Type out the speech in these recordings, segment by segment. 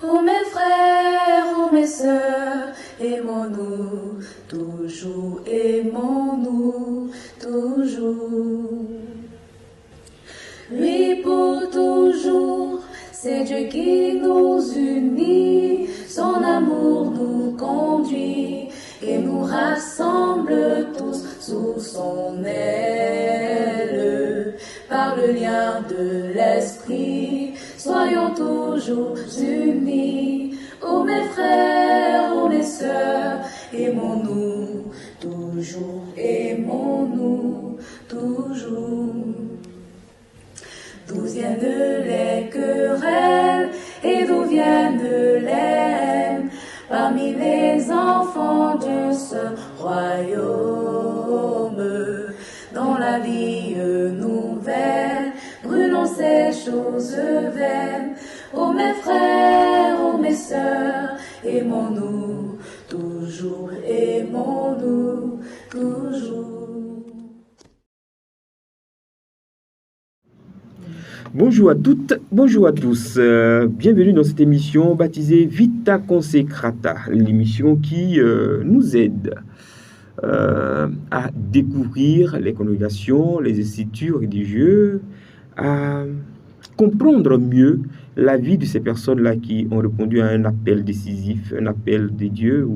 Ô mes frères, ô mes sœurs, aimons-nous, toujours aimons-nous, toujours. Lui pour toujours, c'est Dieu qui nous unit, son amour nous conduit et nous rassemble tous sous son aile. Par le lien de l'esprit, soyons toujours unis. Ô mes frères, ô mes sœurs, aimons-nous, toujours aimons-nous, toujours. D'où viennent les querelles et d'où viennent les haines parmi les enfants de ce royaume? Dans la vie nouvelle, brûlons ces choses vaines. Ô mes frères, ô mes sœurs, aimons-nous, toujours aimons-nous, toujours. Bonjour à toutes, bonjour à tous. Bienvenue dans cette émission baptisée Vita Consecrata, l'émission qui nous aide à découvrir les congrégations, les instituts religieux, à comprendre mieux la vie de ces personnes-là qui ont répondu à un appel décisif, un appel de Dieu,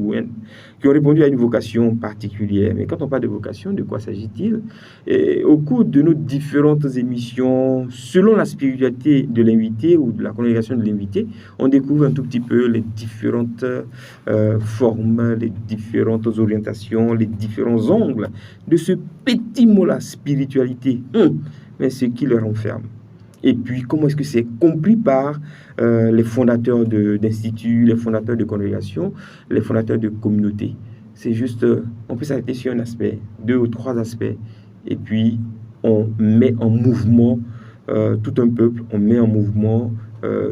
qui ont répondu à une vocation particulière. Mais quand on parle de vocation, de quoi s'agit-il? Et au cours de nos différentes émissions, selon la spiritualité de l'invité ou de la congrégation de l'invité, on découvre un tout petit peu les différentes formes, les différentes orientations, les différents angles de ce petit mot-là, spiritualité. Mais ce qui le renferme. Et puis, comment est-ce que c'est compris par les fondateurs d'instituts, les fondateurs de congrégations, les fondateurs de communautés. C'est juste, on peut s'arrêter sur un aspect, 2 ou 3 aspects, et puis on met en mouvement tout un peuple, on met en mouvement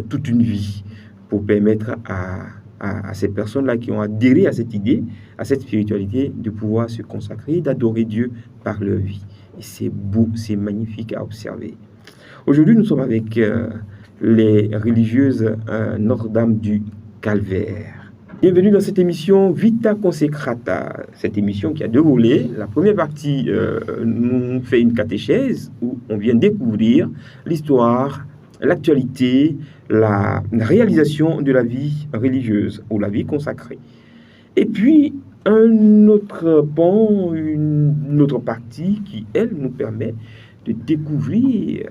toute une vie pour permettre à ces personnes-là qui ont adhéré à cette idée, à cette spiritualité, de pouvoir se consacrer, d'adorer Dieu par leur vie. Et c'est beau, c'est magnifique à observer. Aujourd'hui, nous sommes avec les religieuses Notre-Dame du Calvaire. Bienvenue dans cette émission Vita Consecrata, cette émission qui a 2 volets. La première partie nous fait une catéchèse où on vient découvrir l'histoire, l'actualité, la réalisation de la vie religieuse ou la vie consacrée. Et puis, un autre pan, une autre partie qui, elle, nous permet de découvrir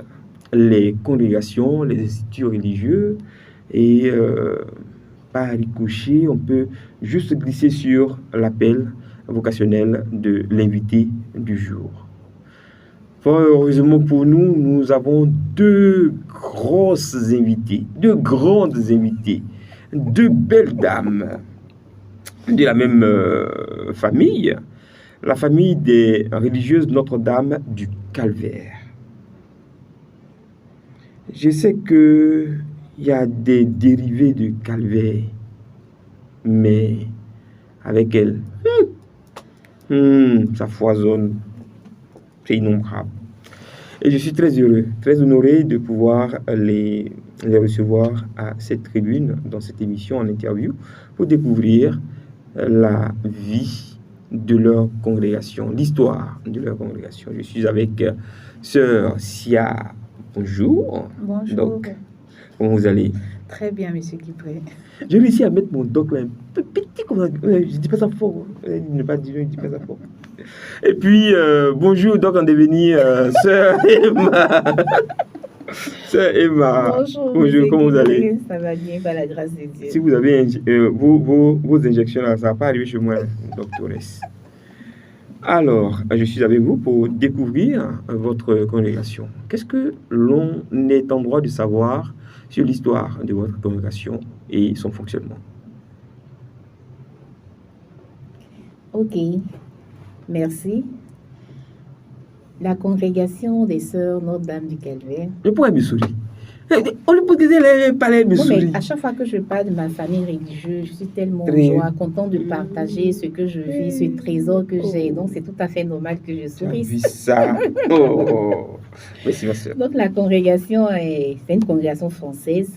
les congrégations, les instituts religieux, et par ricochet, on peut juste glisser sur l'appel vocationnel de l'invité du jour. Fort heureusement pour nous, nous avons 2 grosses invitées, 2 grandes invitées, 2 belles dames de la même famille, la famille des religieuses Notre-Dame du Calvaire. Je sais qu'il y a des dérivés de calvaire, mais avec elle, ça foisonne, c'est innombrable. Et je suis très heureux, très honoré de pouvoir les recevoir à cette tribune, dans cette émission en interview, pour découvrir la vie de leur congrégation, l'histoire de leur congrégation. Je suis avec sœur Sia. Bonjour. Bonjour. Donc, comment vous allez? Très bien, monsieur Kipré. J'ai réussi à mettre mon doc là un peu petit comme ça. Je dis pas ça fort. Ne pas dire, je dis pas ça fort. Et puis, bonjour, doc en devenir, sœur Emma. Sœur Emma. Bonjour, comment vous allez? Ça va bien, par la grâce de Dieu. Si vous avez vos injections là, ça va pas arriver chez moi, doctoresse. Alors, je suis avec vous pour découvrir votre congrégation. Qu'est-ce que l'on est en droit de savoir sur l'histoire de votre congrégation et son fonctionnement? Ok, merci. La congrégation des Sœurs Notre-Dame du Calvaire. Je pourrais me sourire. On lui peut dire les palais me sourire. À chaque fois que je parle de ma famille religieuse, je suis tellement content de partager ce que je vis, ce trésor que j'ai. Donc, c'est tout à fait normal que je sourisse. J'ai vu ça. Oh. Merci, ma soeur. Donc, la congrégation, c'est une congrégation française,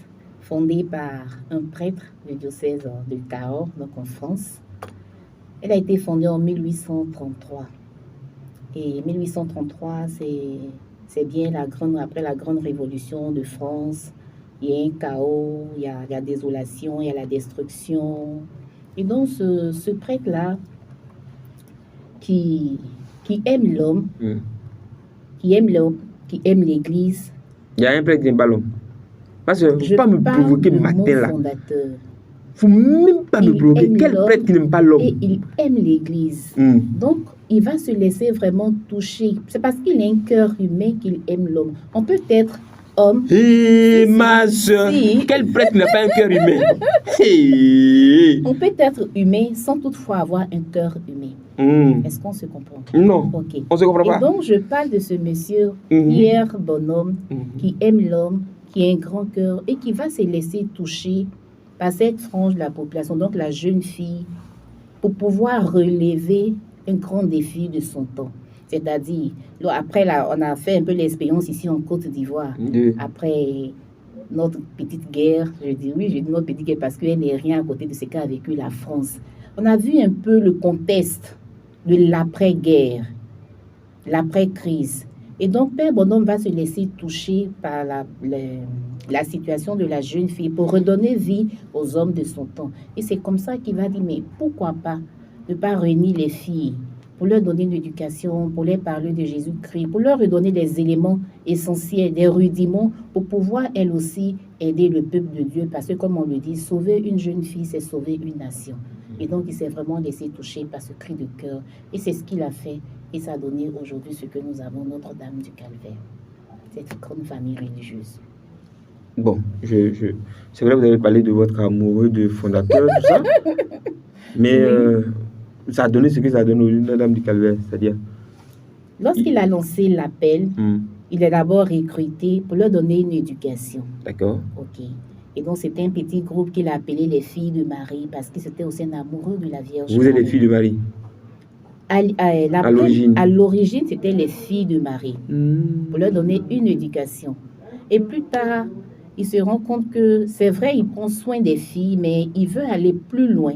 fondée par un prêtre du diocèse de Cahors, donc en France. Elle a été fondée en 1833. Et 1833, c'est bien après la grande révolution de France. Il y a un chaos, il y a la désolation, il y a la destruction. Et donc, ce prêtre-là, qui aime l'homme, qui aime l'Église. Il y a un prêtre qui n'aime pas l'homme. Parce que je ne pas me provoquer matin là. Il ne faut même pas me provoquer. Quel prêtre qui n'aime pas l'homme? Et il aime l'Église. Donc, il va se laisser vraiment toucher. C'est parce qu'il a un cœur humain qu'il aime l'homme. On peut être homme. Ma soeur, quel prêtre n'a pas un cœur humain? On peut être humain sans toutefois avoir un cœur humain. Est-ce qu'on se comprend? Non, okay. On se comprend pas. Et donc, je parle de ce monsieur, Pierre Bonhomme, qui aime l'homme, qui a un grand cœur et qui va se laisser toucher par cette frange de la population, donc la jeune fille, pour pouvoir relever un grand défi de son temps. C'est-à-dire, après, là, on a fait un peu l'expérience ici en Côte d'Ivoire. Après notre petite guerre, je dis notre petite guerre parce qu'elle n'est rien à côté de ce qu'a vécu la France. On a vu un peu le contexte de l'après-guerre, l'après-crise. Et donc, Père Bonhomme va se laisser toucher par la situation de la jeune fille pour redonner vie aux hommes de son temps. Et c'est comme ça qu'il va dire, mais pourquoi pas ne pas réunir les filles pour leur donner une éducation, pour leur parler de Jésus-Christ, pour leur redonner des éléments essentiels, des rudiments, pour pouvoir, elles aussi, aider le peuple de Dieu. Parce que, comme on le dit, sauver une jeune fille, c'est sauver une nation. Et donc, il s'est vraiment laissé toucher par ce cri de cœur. Et c'est ce qu'il a fait. Et ça a donné aujourd'hui ce que nous avons, Notre-Dame du Calvaire. Cette grande famille religieuse. Bon, c'est vrai, vous avez parlé de votre amoureux, de fondateur, tout ça. Mais ça a donné ce que ça a donné aujourd'hui, Notre-Dame du Calvaire, c'est-à-dire. Lorsqu'il a lancé l'appel, il a d'abord recruté pour leur donner une éducation. D'accord. OK. Et donc, c'était un petit groupe qu'il a appelé les filles de Marie parce que c'était aussi un amoureux de la Vierge. Vous êtes les filles de Marie? À l'origine, c'était les filles de Marie pour leur donner une éducation. Et plus tard, il se rend compte que c'est vrai, il prend soin des filles, mais il veut aller plus loin.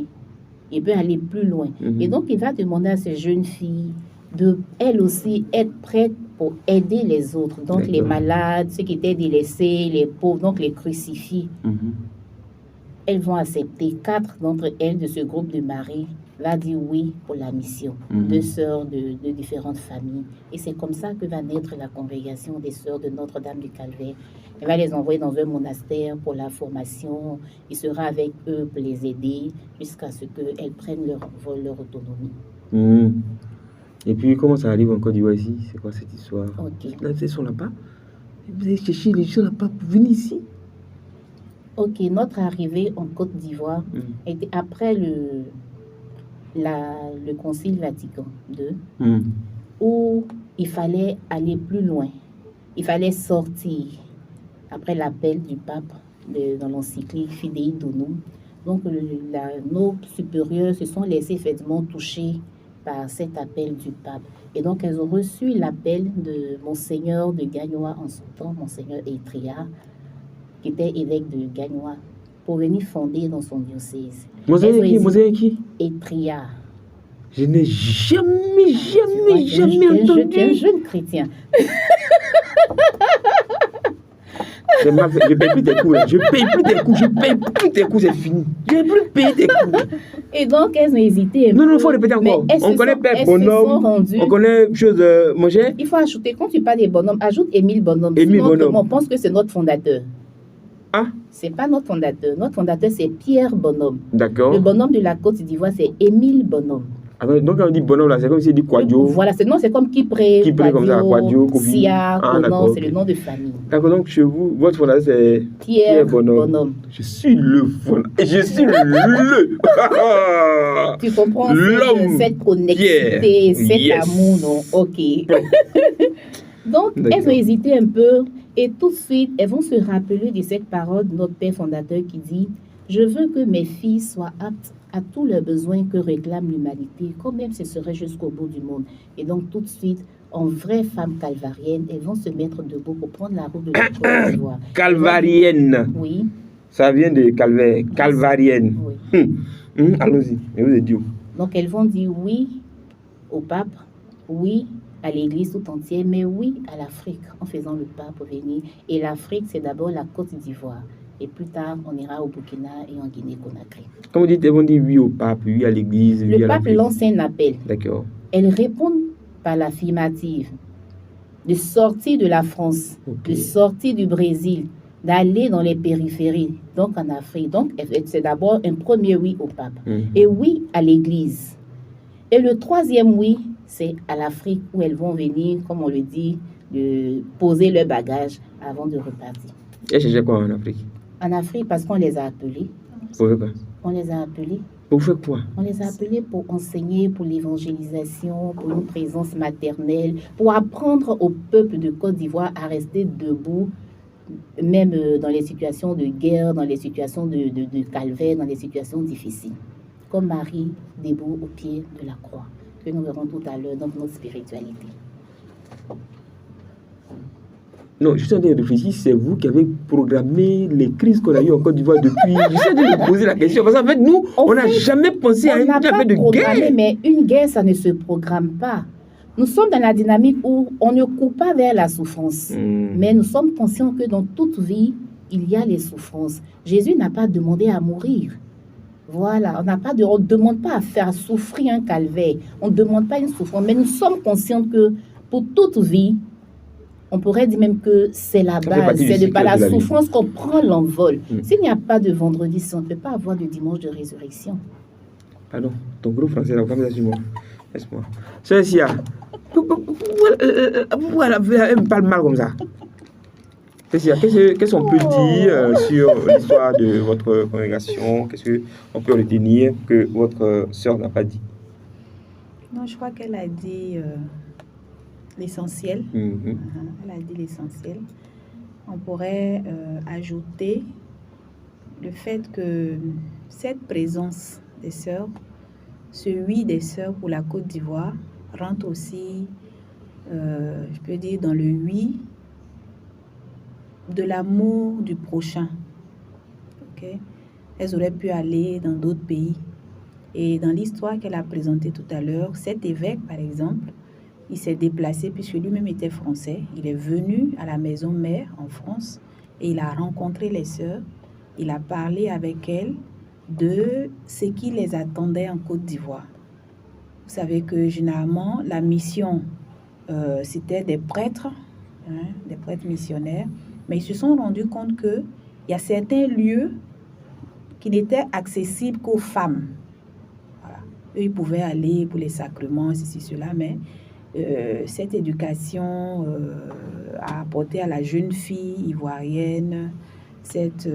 Il veut aller plus loin. Et donc, il va demander à ces jeunes filles de, elles aussi, être prêtes pour aider les autres. Donc, les malades, ceux qui étaient délaissés, les pauvres, donc les crucifiés. Elles vont accepter. 4 d'entre elles de ce groupe de Marie va dire oui pour la mission. 2 sœurs de différentes familles. Et c'est comme ça que va naître la congrégation des sœurs de Notre-Dame du Calvaire. Elle va les envoyer dans un monastère pour la formation. Il sera avec eux pour les aider jusqu'à ce qu'elles prennent leur autonomie. Et puis, comment ça arrive en Côte d'Ivoire ici? C'est quoi cette histoire? OK. Là, ils sont là-bas. Vous allez chercher les gens là-bas pour venir ici? OK. Notre arrivée en Côte d'Ivoire était après le Concile Vatican II, où il fallait aller plus loin. Il fallait sortir après l'appel du pape dans l'encyclique Fidei Donum. Donc, nos supérieurs se sont laissés effectivement toucher par cet appel du pape. Et donc, elles ont reçu l'appel de Monseigneur de Gagnois en son temps, Monseigneur Etria, qui était évêque de Gagnois, pour venir fonder dans son diocèse. Monseigneur qui? Etria. Je n'ai jamais entendu. Tu es un jeune chrétien. Je paye plus tes cours. Je paye plus tes cours, c'est fini. Je ne vais plus payer tes cours. Et donc, elles ont hésité. Non, il faut répéter encore. On connaît Père Bonhomme, on connaît chose manger. Il faut ajouter, quand tu parles des bonhommes, ajoute Émile Bonhomme. Émile Bonhomme. On pense que c'est notre fondateur. Ah? C'est pas notre fondateur. Notre fondateur, c'est Pierre Bonhomme. D'accord. Le bonhomme de la Côte d'Ivoire, c'est Émile Bonhomme. Donc, quand on dit bonhomme, là, c'est comme si on dit Quadio. Voilà, c'est comme Kipré, comme ça, Quadio, Kofi. Sia, Conan, c'est le nom de famille. D'accord, donc chez vous, votre fondateur, c'est Pierre Bonhomme. Je suis le fondateur. Je suis le. Tu comprends cette connectivité, cet amour, non? OK. Donc, elles ont hésité un peu et tout de suite, elles vont se rappeler de cette parole de notre Père fondateur qui dit « Je veux que mes filles soient aptes à tous les besoins que réclame l'humanité, quand même ce serait jusqu'au bout du monde. » Et donc, tout de suite, en vraies femmes calvariennes, elles vont se mettre debout pour prendre la route de la Côte d'Ivoire. Calvarienne. Oui. Ça vient de calvarienne. Oui. Allons-y, je vous ai dit. Donc, elles vont dire oui au pape, oui à l'Église tout entière, mais oui à l'Afrique, en faisant le pape venir. Et l'Afrique, c'est d'abord la Côte d'Ivoire. Et plus tard, on ira au Burkina et en Guinée-Conakry. Comme vous dites, elles vont dire oui au pape, oui à l'Église, oui à l'Afrique. Le pape lance un appel. D'accord. Elles répondent par l'affirmative de sortir de la France, de sortir du Brésil, d'aller dans les périphéries, donc en Afrique. Donc, c'est d'abord un premier oui au pape. Et oui à l'Église. Et le troisième oui, c'est à l'Afrique où elles vont venir, comme on le dit, de poser leur bagage avant de repartir. Et chercher quoi en Afrique? En Afrique, parce qu'on les a appelés. Pourquoi? On les a appelés. Pour faire quoi? On les a appelés pour enseigner, pour l'évangélisation, pour une présence maternelle, pour apprendre au peuple de Côte d'Ivoire à rester debout, même dans les situations de guerre, dans les situations de calvaire, dans les situations difficiles. Comme Marie debout au pied de la croix, que nous verrons tout à l'heure dans notre spiritualité. Non, je suis en train de réfléchir, c'est vous qui avez programmé les crises qu'on a eues en Côte d'Ivoire depuis. Je suis en train de me poser la question, parce qu'en fait, nous, on n'a jamais pensé à une guerre de guerre. Mais une guerre, ça ne se programme pas. Nous sommes dans la dynamique où on ne court pas vers la souffrance, mais nous sommes conscients que dans toute vie, il y a les souffrances. Jésus n'a pas demandé à mourir. Voilà, on ne demande pas à faire souffrir un calvaire, on ne demande pas une souffrance, mais nous sommes conscients que pour toute vie, on pourrait dire même que c'est la base, c'est par la souffrance qu'on prend l'envol. S'il n'y a pas de vendredi, on ne peut pas avoir de dimanche de résurrection. Pardon, ton gros français, là, comme ça, sur moi. Laisse-moi. Sœur Sia, voilà, elle me parle mal comme ça. Qu'est-ce qu'on peut dire sur l'histoire de votre congrégation? Qu'est-ce qu'on peut retenir que votre sœur n'a pas dit? Non, je crois qu'elle a dit l'essentiel. Elle a dit l'essentiel. On pourrait ajouter le fait que cette présence des sœurs, ce oui des sœurs pour la Côte d'Ivoire, rentre aussi, je peux dire, dans le oui de l'amour du prochain. Okay? Elles auraient pu aller dans d'autres pays. Et dans l'histoire qu'elle a présentée tout à l'heure, cet évêque, par exemple, il s'est déplacé, puisque lui-même était français. Il est venu à la maison mère en France et il a rencontré les sœurs. Il a parlé avec elles de ce qui les attendait en Côte d'Ivoire. Vous savez que généralement, la mission, c'était des prêtres missionnaires. Mais ils se sont rendus compte qu'il y a certains lieux qui n'étaient accessibles qu'aux femmes. Voilà. Eux, ils pouvaient aller pour les sacrements, ceci, cela, mais cette éducation a apporté à la jeune fille ivoirienne cette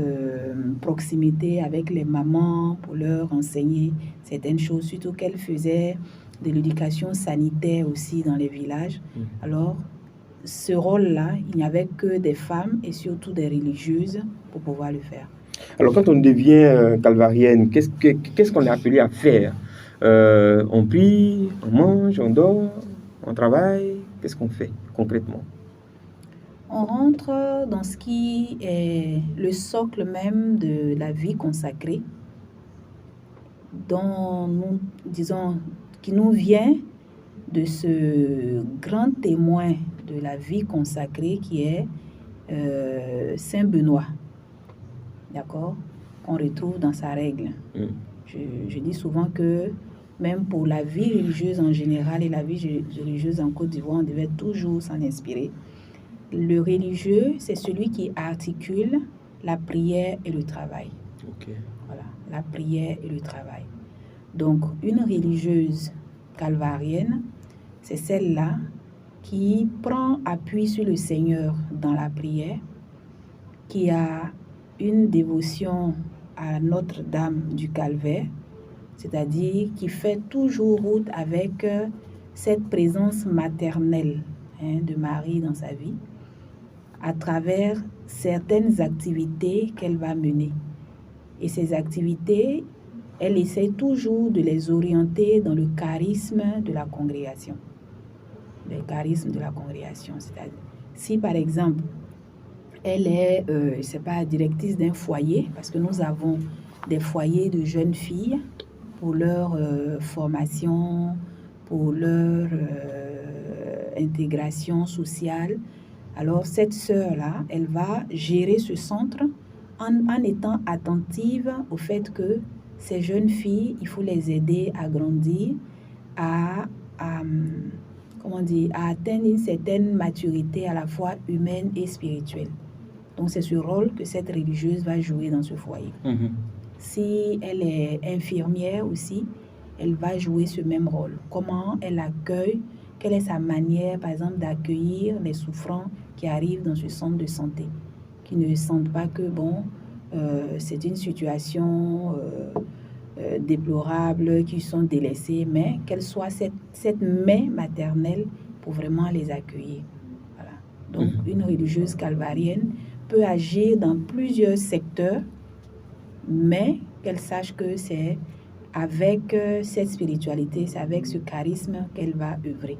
proximité avec les mamans pour leur enseigner certaines choses, surtout qu'elle faisait de l'éducation sanitaire aussi dans les villages. Alors, ce rôle-là, il n'y avait que des femmes et surtout des religieuses pour pouvoir le faire. Alors, quand on devient calvarienne, qu'est-ce qu'on est appelé à faire? On prie, on mange, on dort, on travaille. Qu'est-ce qu'on fait concrètement? On rentre dans ce qui est le socle même de la vie consacrée, dont nous disons, qui nous vient de ce grand témoin de la vie consacrée qui est Saint Benoît, d'accord, qu'on retrouve dans sa règle. Je dis souvent que même pour la vie religieuse en général et la vie religieuse en Côte d'Ivoire, on devait toujours s'en inspirer. Le religieux, c'est celui qui articule la prière et le travail. Voilà, la prière et le travail. Donc, une religieuse calvarienne, c'est celle-là qui prend appui sur le Seigneur dans la prière, qui a une dévotion à Notre-Dame du Calvaire, c'est-à-dire qui fait toujours route avec cette présence maternelle de Marie dans sa vie, à travers certaines activités qu'elle va mener. Et ces activités, elle essaie toujours de les orienter dans le charisme de la congrégation. Le charisme de la congrégation, c'est-à-dire, si par exemple, Elle est, c'est pas directrice d'un foyer, parce que nous avons des foyers de jeunes filles pour leur formation, pour leur intégration sociale. Alors, cette sœur-là, elle va gérer ce centre en étant attentive au fait que ces jeunes filles, il faut les aider à grandir, à atteindre une certaine maturité à la fois humaine et spirituelle. Donc, c'est ce rôle que cette religieuse va jouer dans ce foyer. Mhm. Si elle est infirmière aussi, elle va jouer ce même rôle. Comment elle accueille, quelle est sa manière, par exemple, d'accueillir les souffrants qui arrivent dans ce centre de santé, qui ne sentent pas que, c'est une situation déplorable, qui sont délaissés, mais qu'elle soit cette main maternelle pour vraiment les accueillir. Voilà. Donc, une religieuse calvarienne peut agir dans plusieurs secteurs, mais qu'elle sache que c'est avec cette spiritualité, c'est avec ce charisme qu'elle va œuvrer.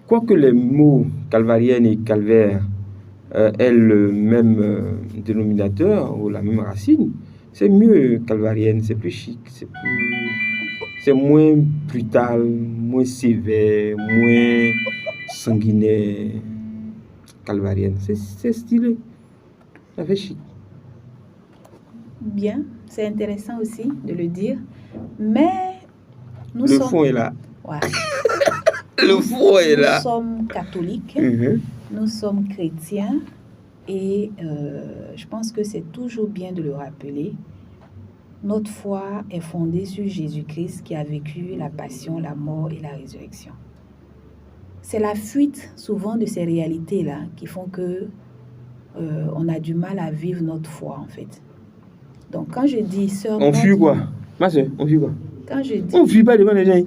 Quoique les mots calvarienne et calvaire aient le même dénominateur ou la même racine, c'est mieux calvarienne, c'est plus chic, c'est moins brutal, moins sévère, moins sanguinaire. Calvarienne, c'est stylé, ça fait chic. Bien, c'est intéressant aussi de le dire, mais le fond est là. Ouais. Le fond est là. Nous sommes catholiques, nous sommes chrétiens, et je pense que c'est toujours bien de le rappeler. Notre foi est fondée sur Jésus-Christ qui a vécu la passion, la mort et la résurrection. C'est la fuite souvent de ces réalités-là qui font que on a du mal à vivre notre foi en fait. Donc quand je dis sœur, on fuit quoi, ma soeur, on fuit quoi? Quand je dis, on fuit pas devant les gens.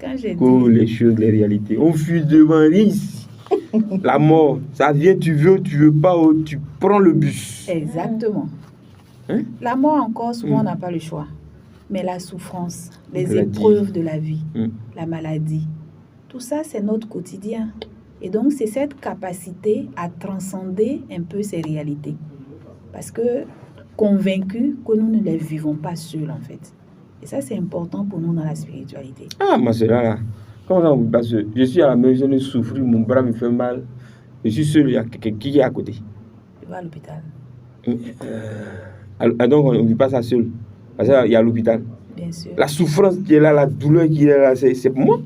Quand je oh, dis les choses, les réalités, on fuit devant rien ici. La mort, ça vient, tu veux pas, tu prends le bus. Exactement. Hein? La mort encore, souvent, on n'a pas le choix. Mais la souffrance, les épreuves de la vie, la maladie, tout ça, c'est notre quotidien. Et donc, c'est cette capacité à transcender un peu ces réalités. Parce que, convaincus que nous ne les vivons pas seuls, en fait. Et ça, c'est important pour nous dans la spiritualité. Ah, ma soeur, là, comment ça, parce que je suis à la maison, je souffre, mon bras me fait mal. Je suis seul, il y a quelqu'un qui est à côté. Tu vas à l'hôpital. Donc, on ne vit pas ça seul. Parce qu'il y a l'hôpital. Bien sûr. La souffrance qui est là, la douleur qui est là, c'est pour moi.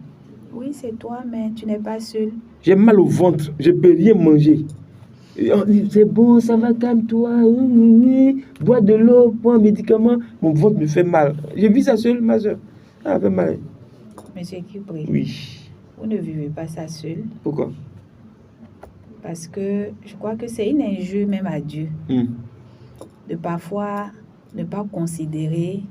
Oui, c'est toi, mais tu n'es pas seul. J'ai mal au ventre, je ne peux rien manger. C'est bon, ça va, calme-toi. Bois de l'eau, bois un médicament. Mon ventre me fait mal. Je vis ça seul, ma soeur. Ça fait mal. Monsieur Kipré, oui. Vous ne vivez pas ça seul. Pourquoi? Parce que je crois que c'est une injure même à Dieu de parfois ne pas considérer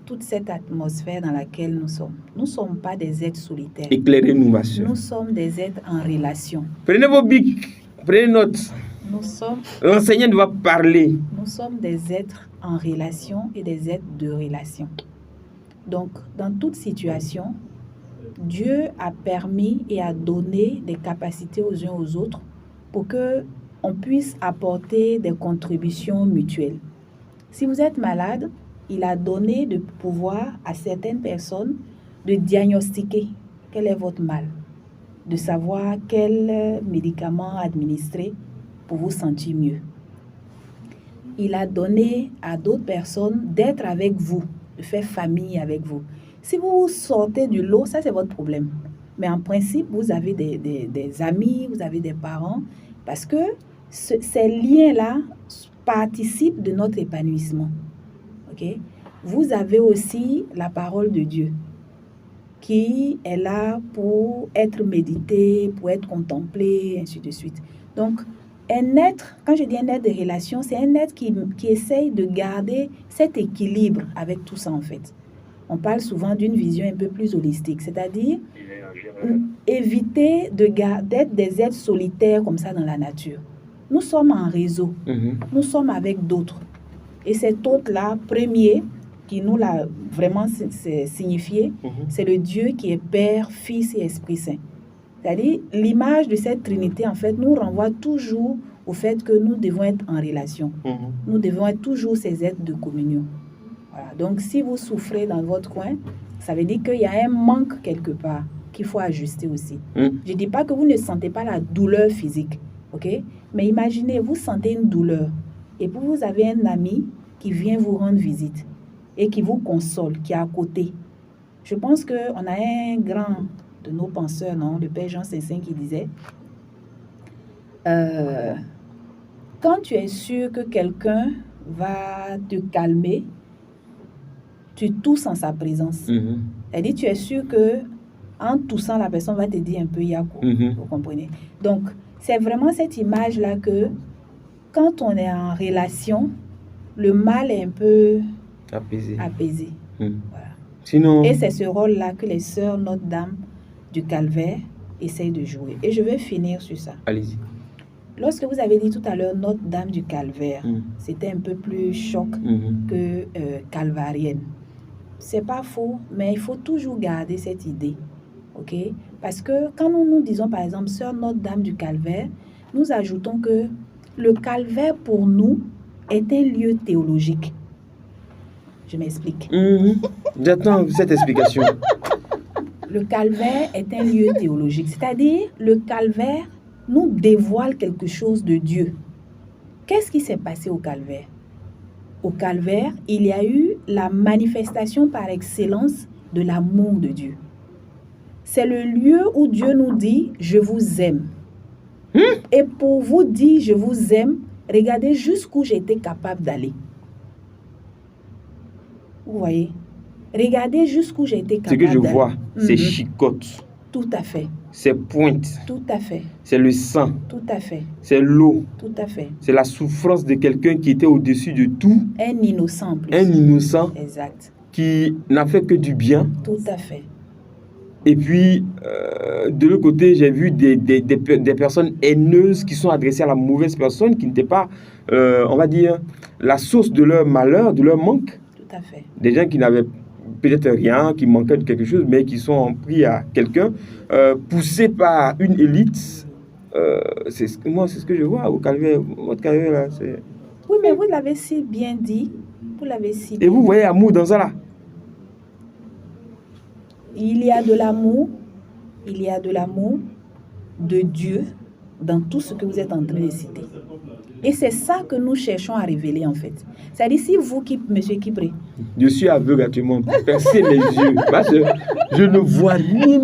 toute cette atmosphère dans laquelle nous sommes. Nous ne sommes pas des êtres solitaires. Éclairez-nous, ma soeur. Nous sommes des êtres en relation. Prenez vos bics, prenez note. L'enseignant doit parler. Nous sommes des êtres en relation et des êtres de relation. Donc, dans toute situation, Dieu a permis et a donné des capacités aux uns aux autres pour qu'on puisse apporter des contributions mutuelles. Si vous êtes malade, il a donné de pouvoir à certaines personnes de diagnostiquer quel est votre mal, de savoir quel médicament administrer pour vous sentir mieux. Il a donné à d'autres personnes d'être avec vous, de faire famille avec vous. Si vous sortez du lot, ça c'est votre problème. Mais en principe, vous avez des amis, vous avez des parents, parce que ces liens-là participent de notre épanouissement. Okay? Vous avez aussi la parole de Dieu, qui est là pour être médité, pour être contemplé, ainsi de suite. Donc, un être, quand je dis un être de relation, c'est un être qui essaye de garder cet équilibre avec tout ça en fait. On parle souvent d'une vision un peu plus holistique, c'est-à-dire éviter d'être des êtres solitaires comme ça dans la nature. Nous sommes en réseau, nous sommes avec d'autres. Et cet autre-là, premier, qui nous l'a vraiment signifié, c'est le Dieu qui est Père, Fils et Esprit Saint. C'est-à-dire, l'image de cette Trinité, en fait, nous renvoie toujours au fait que nous devons être en relation. Nous devons être toujours ces êtres de communion. Voilà. Donc, si vous souffrez dans votre coin, ça veut dire qu'il y a un manque quelque part qu'il faut ajuster aussi. Je ne dis pas que vous ne sentez pas la douleur physique, ok? Mais imaginez, vous sentez une douleur et puis vous avez un ami qui vient vous rendre visite et qui vous console, qui est à côté. Je pense qu'on a un grand de nos penseurs, non, le Père Jean Saint-Saint, qui disait quand tu es sûr que quelqu'un va te calmer, tu tousses en sa présence. Elle dit, tu es sûr que en toussant, la personne va te dire un peu Yakou. Vous comprenez? Donc, c'est vraiment cette image-là que quand on est en relation, le mal est un peu apaisé. Voilà. Sinon... Et c'est ce rôle-là que les sœurs Notre-Dame du Calvaire essayent de jouer. Et je vais finir sur ça. Allez-y. Lorsque vous avez dit tout à l'heure Notre-Dame du Calvaire, c'était un peu plus choc que calvarienne. C'est pas faux, mais il faut toujours garder cette idée. Ok? Parce que quand nous disons par exemple Sœur Notre-Dame du Calvaire, nous ajoutons que le calvaire pour nous est un lieu théologique. Je m'explique. J'attends cette explication. Le calvaire est un lieu théologique, c'est-à-dire le calvaire nous dévoile quelque chose de Dieu. Qu'est-ce qui s'est passé au calvaire? Au calvaire, il y a eu la manifestation par excellence de l'amour de Dieu. C'est le lieu où Dieu nous dit « Je vous aime ». Et pour vous dire « Je vous aime », regardez jusqu'où j'étais capable d'aller. Vous voyez? Regardez jusqu'où j'ai été capable d'aller. Ce que je d'aller. vois, c'est chicotte. Tout à fait. C'est pointe. Tout à fait. C'est le sang. Tout à fait. C'est l'eau. Tout à fait. C'est la souffrance de quelqu'un qui était au-dessus de tout. Un innocent en plus. Un innocent. Exact. Qui n'a fait que du bien. Tout à fait. Et puis, de l'autre côté, j'ai vu des personnes haineuses qui sont adressées à la mauvaise personne, qui n'étaient pas, on va dire, la source de leur malheur, de leur manque. Tout à fait. Des gens qui n'avaient peut-être rien, qui manquaient de quelque chose, mais qui sont pris à quelqu'un, poussés par une élite. Moi, c'est ce que je vois au calvaire. Votre calvaire, là, c'est... Oui, mais vous l'avez si bien dit. Vous l'avez si bien Et vous voyez amour dans ça, là? Il y a de l'amour. Il y a de l'amour de Dieu dans tout ce que vous êtes en train de citer. Et c'est ça que nous cherchons à révéler en fait. C'est-à-dire, si vous, monsieur Kipré... Je suis aveugle actuellement, percez mes yeux, parce que je ne vois rien.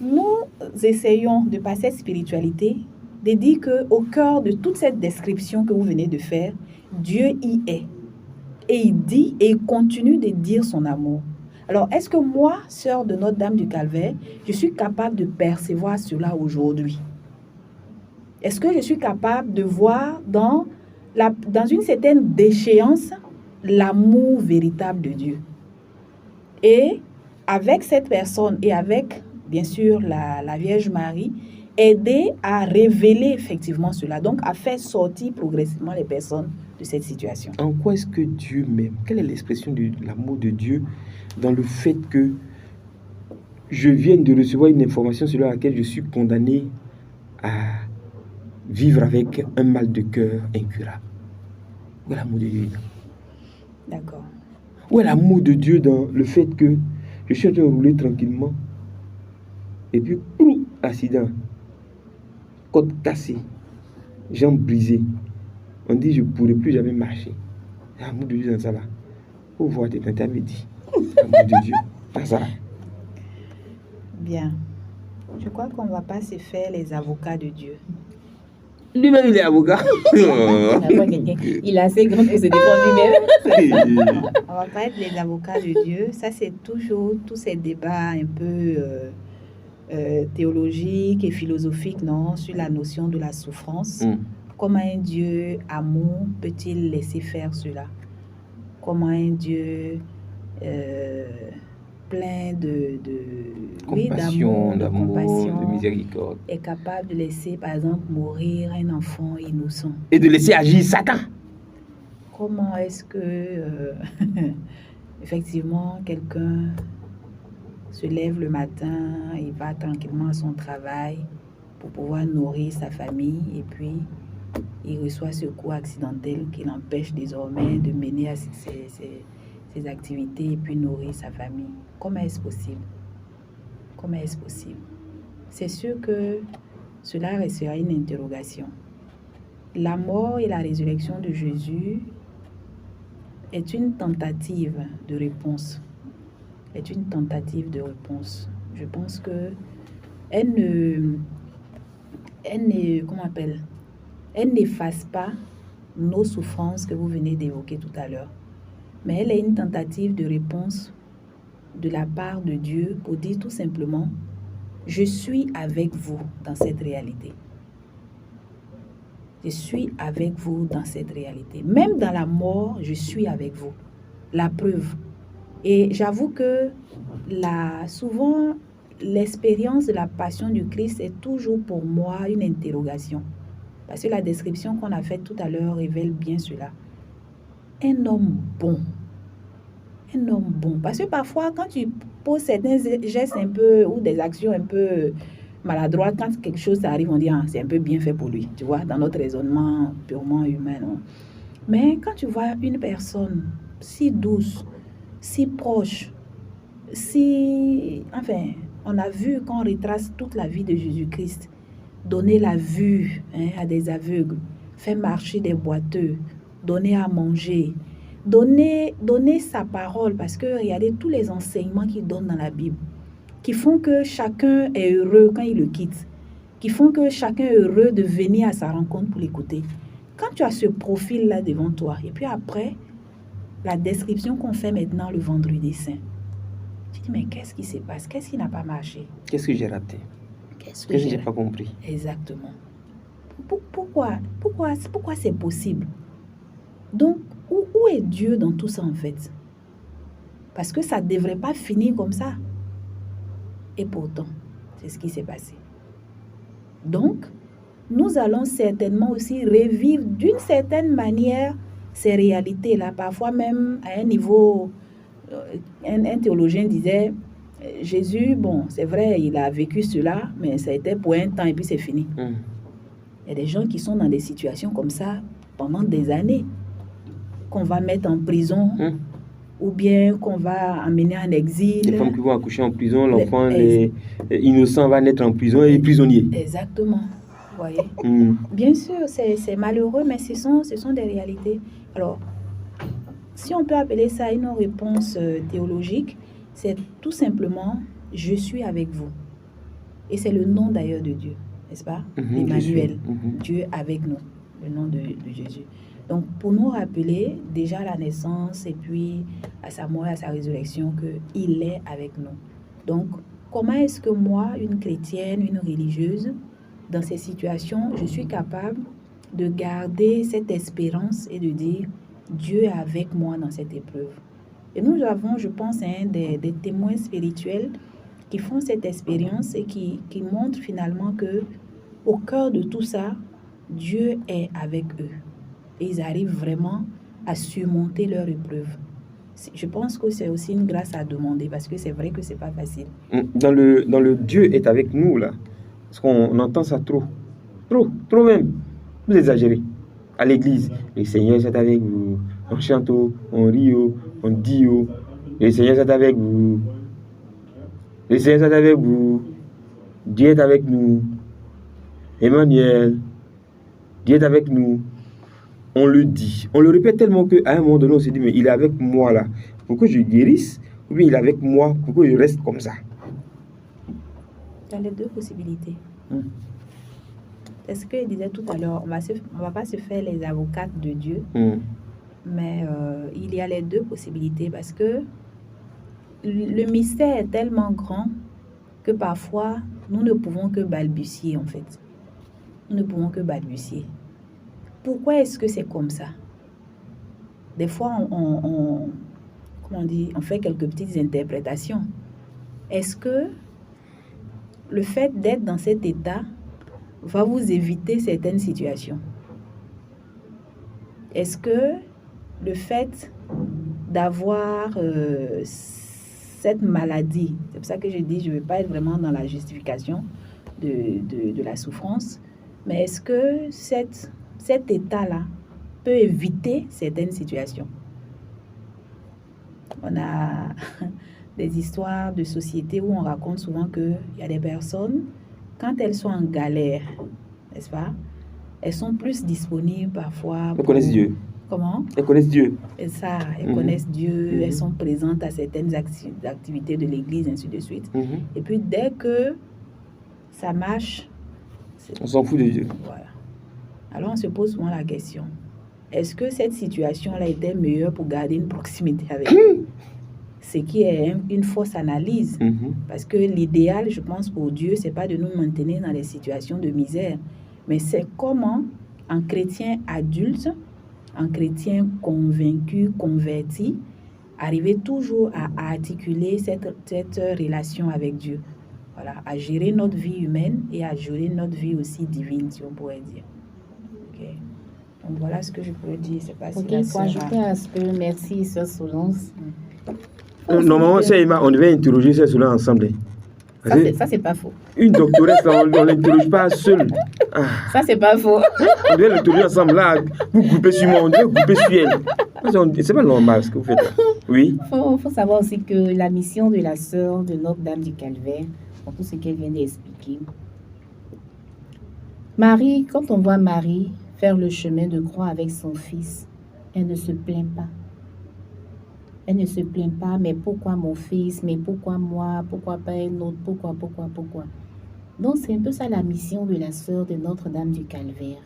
Nous essayons de par cette spiritualité, de dire qu'au cœur de toute cette description que vous venez de faire, Dieu y est. Et il dit et il continue de dire son amour. Alors, est-ce que moi, sœur de Notre-Dame du Calvaire, je suis capable de percevoir cela aujourd'hui? Est-ce que je suis capable de voir dans une certaine déchéance l'amour véritable de Dieu? Et avec cette personne et avec, bien sûr, la Vierge Marie, aider à révéler effectivement cela, donc à faire sortir progressivement les personnes de cette situation. En quoi est-ce que Dieu m'aime? Quelle est l'expression de l'amour de Dieu dans le fait que je vienne de recevoir une information sur laquelle je suis condamné à vivre avec un mal de cœur incurable? Où est l'amour de Dieu? D'accord. Où est l'amour de Dieu dans le fait que je suis en train de rouler tranquillement et puis, accident, côte cassée, jambes brisées. On dit je ne pourrai plus jamais marcher. L'amour de Dieu dans ça là. Faut voir tes tantins me dit. L'amour de Dieu dans ça là. Bien. Je crois qu'on ne va pas se faire les avocats de Dieu. Lui-même, il est avocat. Il est assez grand pour se défendre lui-même. On ne va pas être les avocats de Dieu. Ça, c'est toujours tous ces débats un peu théologiques et philosophiques, non, sur la notion de la souffrance. Comment un Dieu amour peut-il laisser faire cela? Comment un Dieu plein de compassion, d'amour, compassion, de miséricorde est capable de laisser, par exemple, mourir un enfant innocent? Et de laisser agir Satan. Comment est-ce que, effectivement, quelqu'un se lève le matin, il va tranquillement à son travail pour pouvoir nourrir sa famille et puis il reçoit ce coup accidentel qui l'empêche désormais de mener à ses activités et puis nourrir sa famille. Comment est-ce possible? Comment est-ce possible? C'est sûr que cela restera une interrogation. La mort et la résurrection de Jésus est une tentative de réponse. Est une tentative de réponse. Je pense que elle n'efface pas nos souffrances que vous venez d'évoquer tout à l'heure. Mais elle est une tentative de réponse de la part de Dieu pour dire tout simplement, je suis avec vous dans cette réalité. Je suis avec vous dans cette réalité. Même dans la mort, je suis avec vous. La preuve. Et j'avoue que souvent, l'expérience de la passion du Christ est toujours pour moi une interrogation. Parce que la description qu'on a faite tout à l'heure révèle bien cela. Un homme bon. Un homme bon. Parce que parfois, quand tu poses certains gestes un peu, ou des actions un peu maladroites, quand quelque chose arrive, on dit, ah, c'est un peu bien fait pour lui. Tu vois, dans notre raisonnement purement humain. Non? Mais quand tu vois une personne si douce, si proche, enfin, on a vu qu'on retrace toute la vie de Jésus-Christ, donner la vue à des aveugles, faire marcher des boiteux, donner à manger, donner sa parole, parce que regardez tous les enseignements qu'il donne dans la Bible, qui font que chacun est heureux quand il le quitte, qui font que chacun est heureux de venir à sa rencontre pour l'écouter. Quand tu as ce profil-là devant toi, et puis après, la description qu'on fait maintenant le vendredi saint, tu dis, mais qu'est-ce qui se passe? Qu'est-ce qui n'a pas marché? Qu'est-ce que j'ai raté? Qu'est-ce que je n'ai pas compris? Exactement. Pourquoi c'est possible? Donc, où est Dieu dans tout ça en fait? Parce que ça ne devrait pas finir comme ça. Et pourtant, c'est ce qui s'est passé. Donc, nous allons certainement aussi revivre d'une certaine manière ces réalités-là, parfois même à un niveau, un théologien disait, Jésus, bon, c'est vrai, il a vécu cela, mais ça a été pour un temps et puis c'est fini. Il y a des gens qui sont dans des situations comme ça pendant des années, qu'on va mettre en prison, ou bien qu'on va amener en exil. Les femmes qui vont accoucher en prison, l'enfant innocent va naître en prison et prisonnier. Exactement, vous voyez. Bien sûr, c'est malheureux, mais ce sont des réalités. Alors, si on peut appeler ça une réponse théologique, c'est tout simplement « je suis avec vous ». Et c'est le nom d'ailleurs de Dieu, n'est-ce pas? Emmanuel, Dieu avec nous, le nom de Jésus. Donc, pour nous rappeler déjà à la naissance et puis à sa mort et à sa résurrection qu'il est avec nous. Donc, comment est-ce que moi, une chrétienne, une religieuse, dans ces situations, je suis capable de garder cette espérance et de dire Dieu est avec moi dans cette épreuve. Et nous avons, je pense, des témoins spirituels qui font cette expérience et qui montrent finalement que au cœur de tout ça, Dieu est avec eux. Et ils arrivent vraiment à surmonter leur épreuve. Je pense que c'est aussi une grâce à demander parce que c'est vrai que c'est pas facile. Dans le Dieu est avec nous, là, parce qu'on entend ça trop même. Vous exagérez. À l'église, le Seigneur est avec vous. On chante, on rit, on dit, le Seigneur est avec vous. Le Seigneur est avec vous. Dieu est avec nous. Emmanuel, Dieu est avec nous. On le dit. On le répète tellement qu'à un moment donné, on se dit, mais il est avec moi là. Pour que je guérisse, ou bien il est avec moi pour que je reste comme ça. Il y a les deux possibilités. C'est ce que je disais tout à l'heure. On va pas se faire les avocates de Dieu. Mais il y a les deux possibilités parce que le mystère est tellement grand que parfois, nous ne pouvons que balbutier en fait. Nous ne pouvons que balbutier. Pourquoi est-ce que c'est comme ça? Des fois, on fait quelques petites interprétations. Est-ce que le fait d'être dans cet état va vous éviter certaines situations? Est-ce que le fait d'avoir cette maladie, c'est pour ça que je dis, je ne vais pas être vraiment dans la justification, de la souffrance. Mais est-ce que cet état-là peut éviter certaines situations? On a des histoires de société où on raconte souvent qu'il y a des personnes, quand elles sont en galère, n'est-ce pas, elles sont plus disponibles parfois. Elles connaissent Dieu. Comment? Elles connaissent Dieu. Et ça, elles connaissent Dieu, elles sont présentes à certaines activités de l'église, ainsi de suite. Et puis dès que ça marche, on s'en fout de Dieu. Voilà. Alors on se pose souvent la question, est-ce que cette situation-là était meilleure pour garder une proximité avec Dieu? Ce qui est une fausse analyse. Parce que l'idéal, je pense, pour Dieu, c'est pas de nous maintenir dans des situations de misère, mais c'est comment, en chrétien adulte, en chrétien convaincu, converti, arriver toujours à articuler cette relation avec Dieu. Voilà, à gérer notre vie humaine et à gérer notre vie aussi divine, si on pourrait dire. Okay. Donc voilà ce que je peux dire. C'est pas si pour ajouter à ce que, merci, Sœur Solange. Normalement, on devait interroger Sœur Solange ensemble. Ça, c'est pas faux. Une doctoresse, on ne l'interroge pas seule. Ah. Ça, c'est pas faux. On devait l'interroger ensemble, là, pour couper sur moi, on devait couper sur elle. C'est pas normal ce que vous faites là. Oui. Il faut savoir aussi que la mission de la sœur de Notre-Dame du Calvaire, pour tout ce qu'elle vient d'expliquer. Marie, quand on voit Marie faire le chemin de croix avec son fils, elle ne se plaint pas. Elle ne se plaint pas, mais pourquoi mon fils, mais pourquoi moi, pourquoi pas un autre, pourquoi. Donc c'est un peu ça la mission de la sœur de Notre-Dame du Calvaire.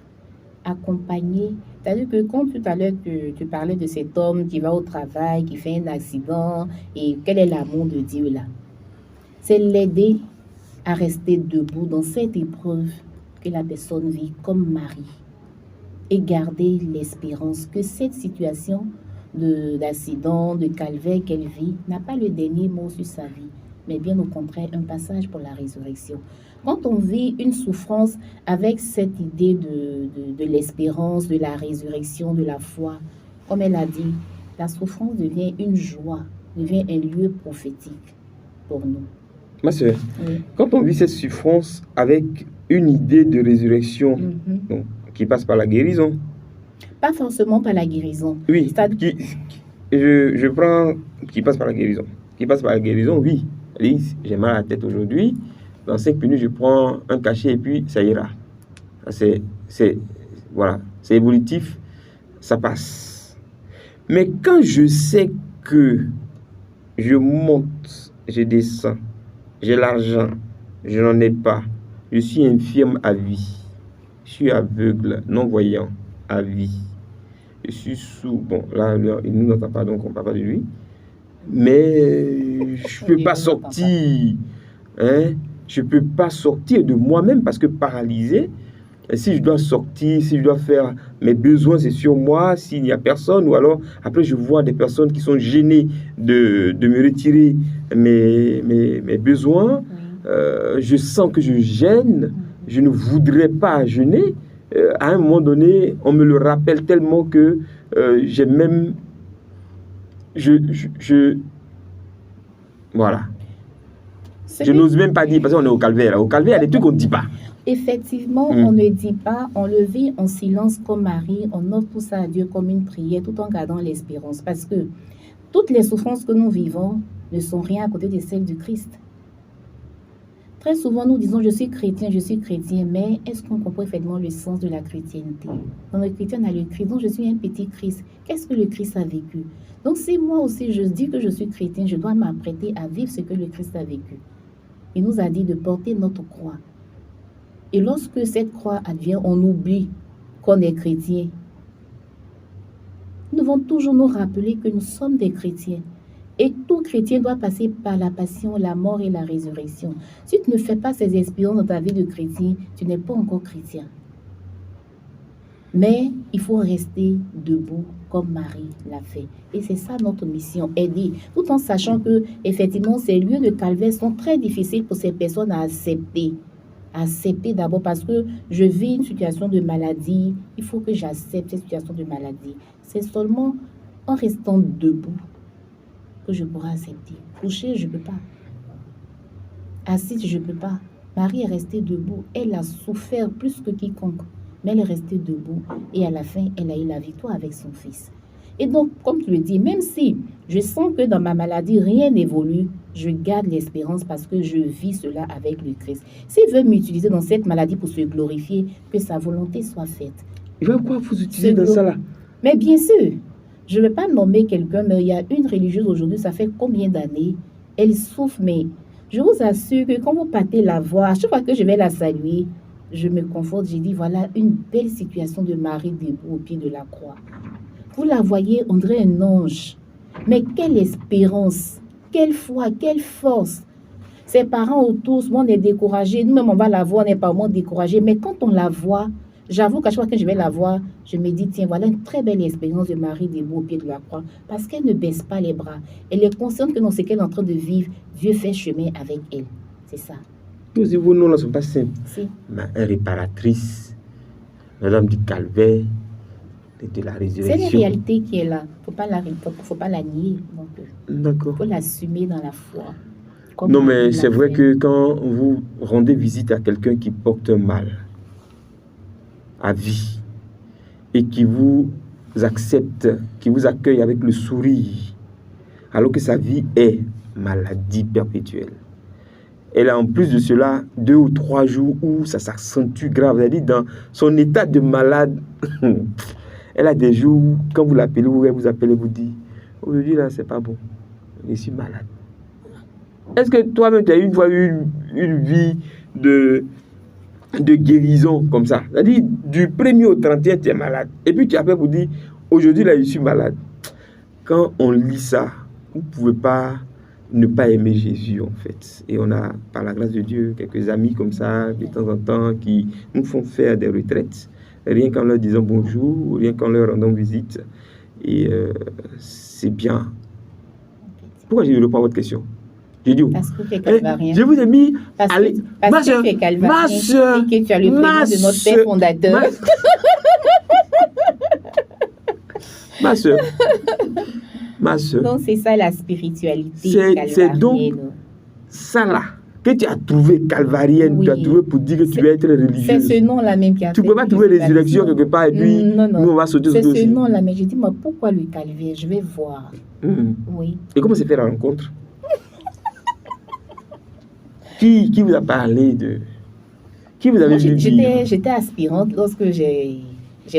Accompagner, c'est-à-dire que quand tout à l'heure tu parlais de cet homme qui va au travail, qui fait un accident, et quel est l'amour de Dieu là? C'est l'aider à rester debout dans cette épreuve que la personne vit comme Marie et garder l'espérance que cette situation d'accident, de calvaire qu'elle vit n'a pas le dernier mot sur sa vie, mais bien au contraire un passage pour la résurrection. Quand on vit une souffrance avec cette idée de l'espérance, de la résurrection, de la foi, comme elle a dit, la souffrance devient une joie, devient un lieu prophétique pour nous. Ma sœur, quand on vit cette souffrance avec une idée de résurrection donc, qui passe par la guérison, pas forcément par la guérison. Oui, je prends qui passe par la guérison. Qui passe par la guérison, oui. Alice, j'ai mal à la tête aujourd'hui. Dans 5 minutes, je prends un cachet et puis ça ira. Voilà, c'est évolutif, ça passe. Mais quand je sais que je monte, je descends, j'ai l'argent, je n'en ai pas, je suis infirme à vie, je suis aveugle, non-voyant à vie. Je suis sous... Bon, là, il ne nous entend pas, donc on ne parle pas de lui. Mais je ne peux pas sortir. Hein? Je ne peux pas sortir de moi-même parce que paralysé, si je dois sortir, si je dois faire mes besoins, c'est sur moi, s'il n'y a personne. Ou alors, après, je vois des personnes qui sont gênées de me retirer mes besoins. Je sens que je gêne. Je ne voudrais pas gêner. À un moment donné, on me le rappelle tellement que j'ai même... Voilà. Je n'ose même pas dire, parce qu'on est au calvaire. Au calvaire, il y a des trucs qu'on ne dit pas. Effectivement, on ne dit pas, on le vit en silence comme Marie, on offre tout ça à Dieu comme une prière tout en gardant l'espérance. Parce que toutes les souffrances que nous vivons ne sont rien à côté de celles du Christ. Très souvent, nous disons, je suis chrétien, mais est-ce qu'on comprend effectivement le sens de la chrétienté? Dans le chrétien, on a le Christ, donc je suis un petit Christ. Qu'est-ce que le Christ a vécu? Donc, si moi aussi, je dis que je suis chrétien, je dois m'apprêter à vivre ce que le Christ a vécu. Il nous a dit de porter notre croix. Et lorsque cette croix advient, on oublie qu'on est chrétien. Nous devons toujours nous rappeler que nous sommes des chrétiens. Et tout chrétien doit passer par la passion, la mort et la résurrection. Si tu ne fais pas ces expériences dans ta vie de chrétien, tu n'es pas encore chrétien. Mais il faut rester debout comme Marie l'a fait. Et c'est ça notre mission, aider. Tout en sachant que, effectivement, ces lieux de calvaire sont très difficiles pour ces personnes à accepter. Accepter d'abord parce que je vis une situation de maladie. Il faut que j'accepte cette situation de maladie. C'est seulement en restant debout que je pourrai accepter. Coucher, je ne peux pas. Assise, je ne peux pas. Marie est restée debout. Elle a souffert plus que quiconque. Mais elle est restée debout. Et à la fin, elle a eu la victoire avec son fils. Et donc, comme tu le dis, même si je sens que dans ma maladie, rien n'évolue, je garde l'espérance parce que je vis cela avec le Christ. S'il veut m'utiliser dans cette maladie pour se glorifier, que sa volonté soit faite. Il va quoi vous utiliser dans ça là? Mais bien sûr, je ne vais pas nommer quelqu'un, mais il y a une religieuse aujourd'hui, ça fait combien d'années? Elle souffre, mais je vous assure que quand vous partez la voir, à chaque fois que je vais la saluer, je me conforte, j'ai dit, voilà une belle situation de Marie debout au pied de la croix. Vous la voyez, on dirait un ange. Mais quelle espérance, quelle foi, quelle force. Ses parents autour, souvent on est découragé. Nous-mêmes, on va la voir, on n'est pas moins découragé. Mais quand on la voit, j'avoue qu'à chaque fois que je vais la voir, je me dis, tiens, voilà une très belle expérience de Marie debout au pied de la croix. Parce qu'elle ne baisse pas les bras. Elle est consciente que dans ce qu'elle est en train de vivre, Dieu fait chemin avec elle. C'est ça. Tous vos noms ne sont pas simples. Si. Ma réparatrice, Madame du Calvaire, de la résurrection. C'est la réalité qui est là. Faut pas la nier. D'accord. Il faut l'assumer dans la foi. Non, mais c'est vrai que quand vous rendez visite à quelqu'un qui porte un mal à vie et qui vous accepte, qui vous accueille avec le sourire, alors que sa vie est maladie perpétuelle. Elle a en plus de cela 2 ou 3 jours où ça s'accentue grave. C'est-à-dire dans son état de malade, elle a des jours où quand vous l'appelez, vous appelez, vous dit, aujourd'hui là c'est pas bon, je suis malade. Est-ce que toi-même tu as une fois eu une vie de guérison comme ça? C'est-à-dire du 1er au 31 tu es malade. Et puis tu appelles pour dire, aujourd'hui là je suis malade. Quand on lit ça, vous ne pouvez pas ne pas aimer Jésus en fait. Et on a, par la grâce de Dieu, quelques amis comme ça, de temps en temps, qui nous font faire des retraites, rien qu'en leur disant bonjour, rien qu'en leur rendant visite. Et c'est bien. Pourquoi je ne réponds pas à votre question? J'ai dit, parce que tu es calvarien. Je vous ai mis... Parce que tu es calvarien et que tu as le prénom de notre père fondateur. Ma soeur. Donc, c'est ça la spiritualité calvarienne. C'est donc ça là que tu as trouvé calvarienne, oui. Tu as trouvé pour dire que tu veux être religieuse. C'est ce nom-là même qui a tu fait. Tu ne peux pas trouver résurrection quelque part et puis non. Nous on va sauter sur ce dossier. C'est ce nom-là, mais j'ai dit, mais pourquoi le calvaire? Je vais voir. Oui. Et comment s'est fait la rencontre? Qui vous a parlé de... Qui vous avez vu dire? J'étais aspirante lorsque j'ai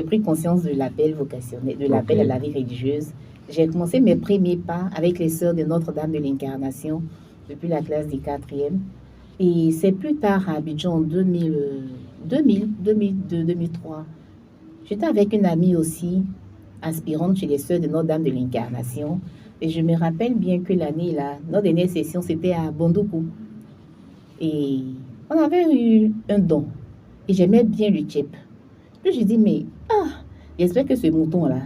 pris conscience de l'appel vocationnel, de l'appel à la vie religieuse. J'ai commencé mes premiers pas avec les sœurs de Notre-Dame de l'Incarnation depuis la classe des 4e. Et c'est plus tard à Abidjan, en 2002-2003. J'étais avec une amie aussi, aspirante chez les sœurs de Notre-Dame de l'Incarnation. Et je me rappelle bien que l'année là, notre dernière session, c'était à Bondoukou. Et on avait eu un don. Et j'aimais bien le tchèp. Puis je dis, mais j'espère que ce mouton-là,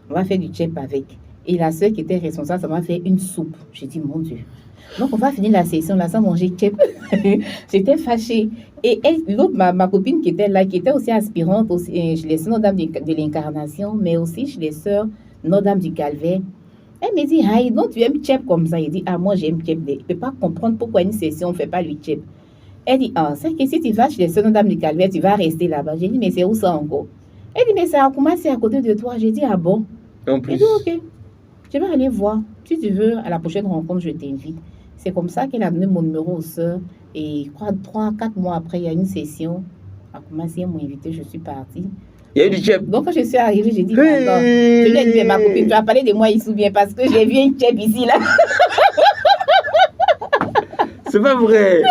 on va faire du tchèp avec. Et la sœur qui était responsable, ça m'a fait une soupe. J'ai dit, mon Dieu. Donc, on va finir la session là sans manger tchèp. J'étais fâchée. Et l'autre, ma copine qui était là, qui était aussi aspirante aussi, chez les sœurs Notre-Dame de l'Incarnation, mais aussi chez les sœurs Notre-Dame du Calvaire. Elle me dit, ah, donc tu aimes tchèp comme ça. Il dit, moi j'aime tchèp. Je ne peux pas comprendre pourquoi une session, on ne fait pas le tchèp. Elle dit, c'est que si tu vas chez les sœurs Notre-Dame du Calvaire, tu vas rester là-bas. J'ai dit, mais c'est où ça encore? Elle dit, mais c'est à Kouma, c'est à côté de toi. J'ai dit, ah bon? En plus. Elle dit, ok, je vais aller voir. Si tu veux, à la prochaine rencontre, je t'invite. C'est comme ça qu'elle a donné mon numéro aux sœurs. Et je crois 3-4 mois après, il y a une session. À Kouma, si elles m'ont invité, je suis partie. Il y a eu du tchèp. Donc, quand je suis arrivée, j'ai dit, attends, je lui ai dit, mais ma copine, tu as parlé de moi ici bien parce que j'ai vu un tchèp ici, là. C'est pas vrai.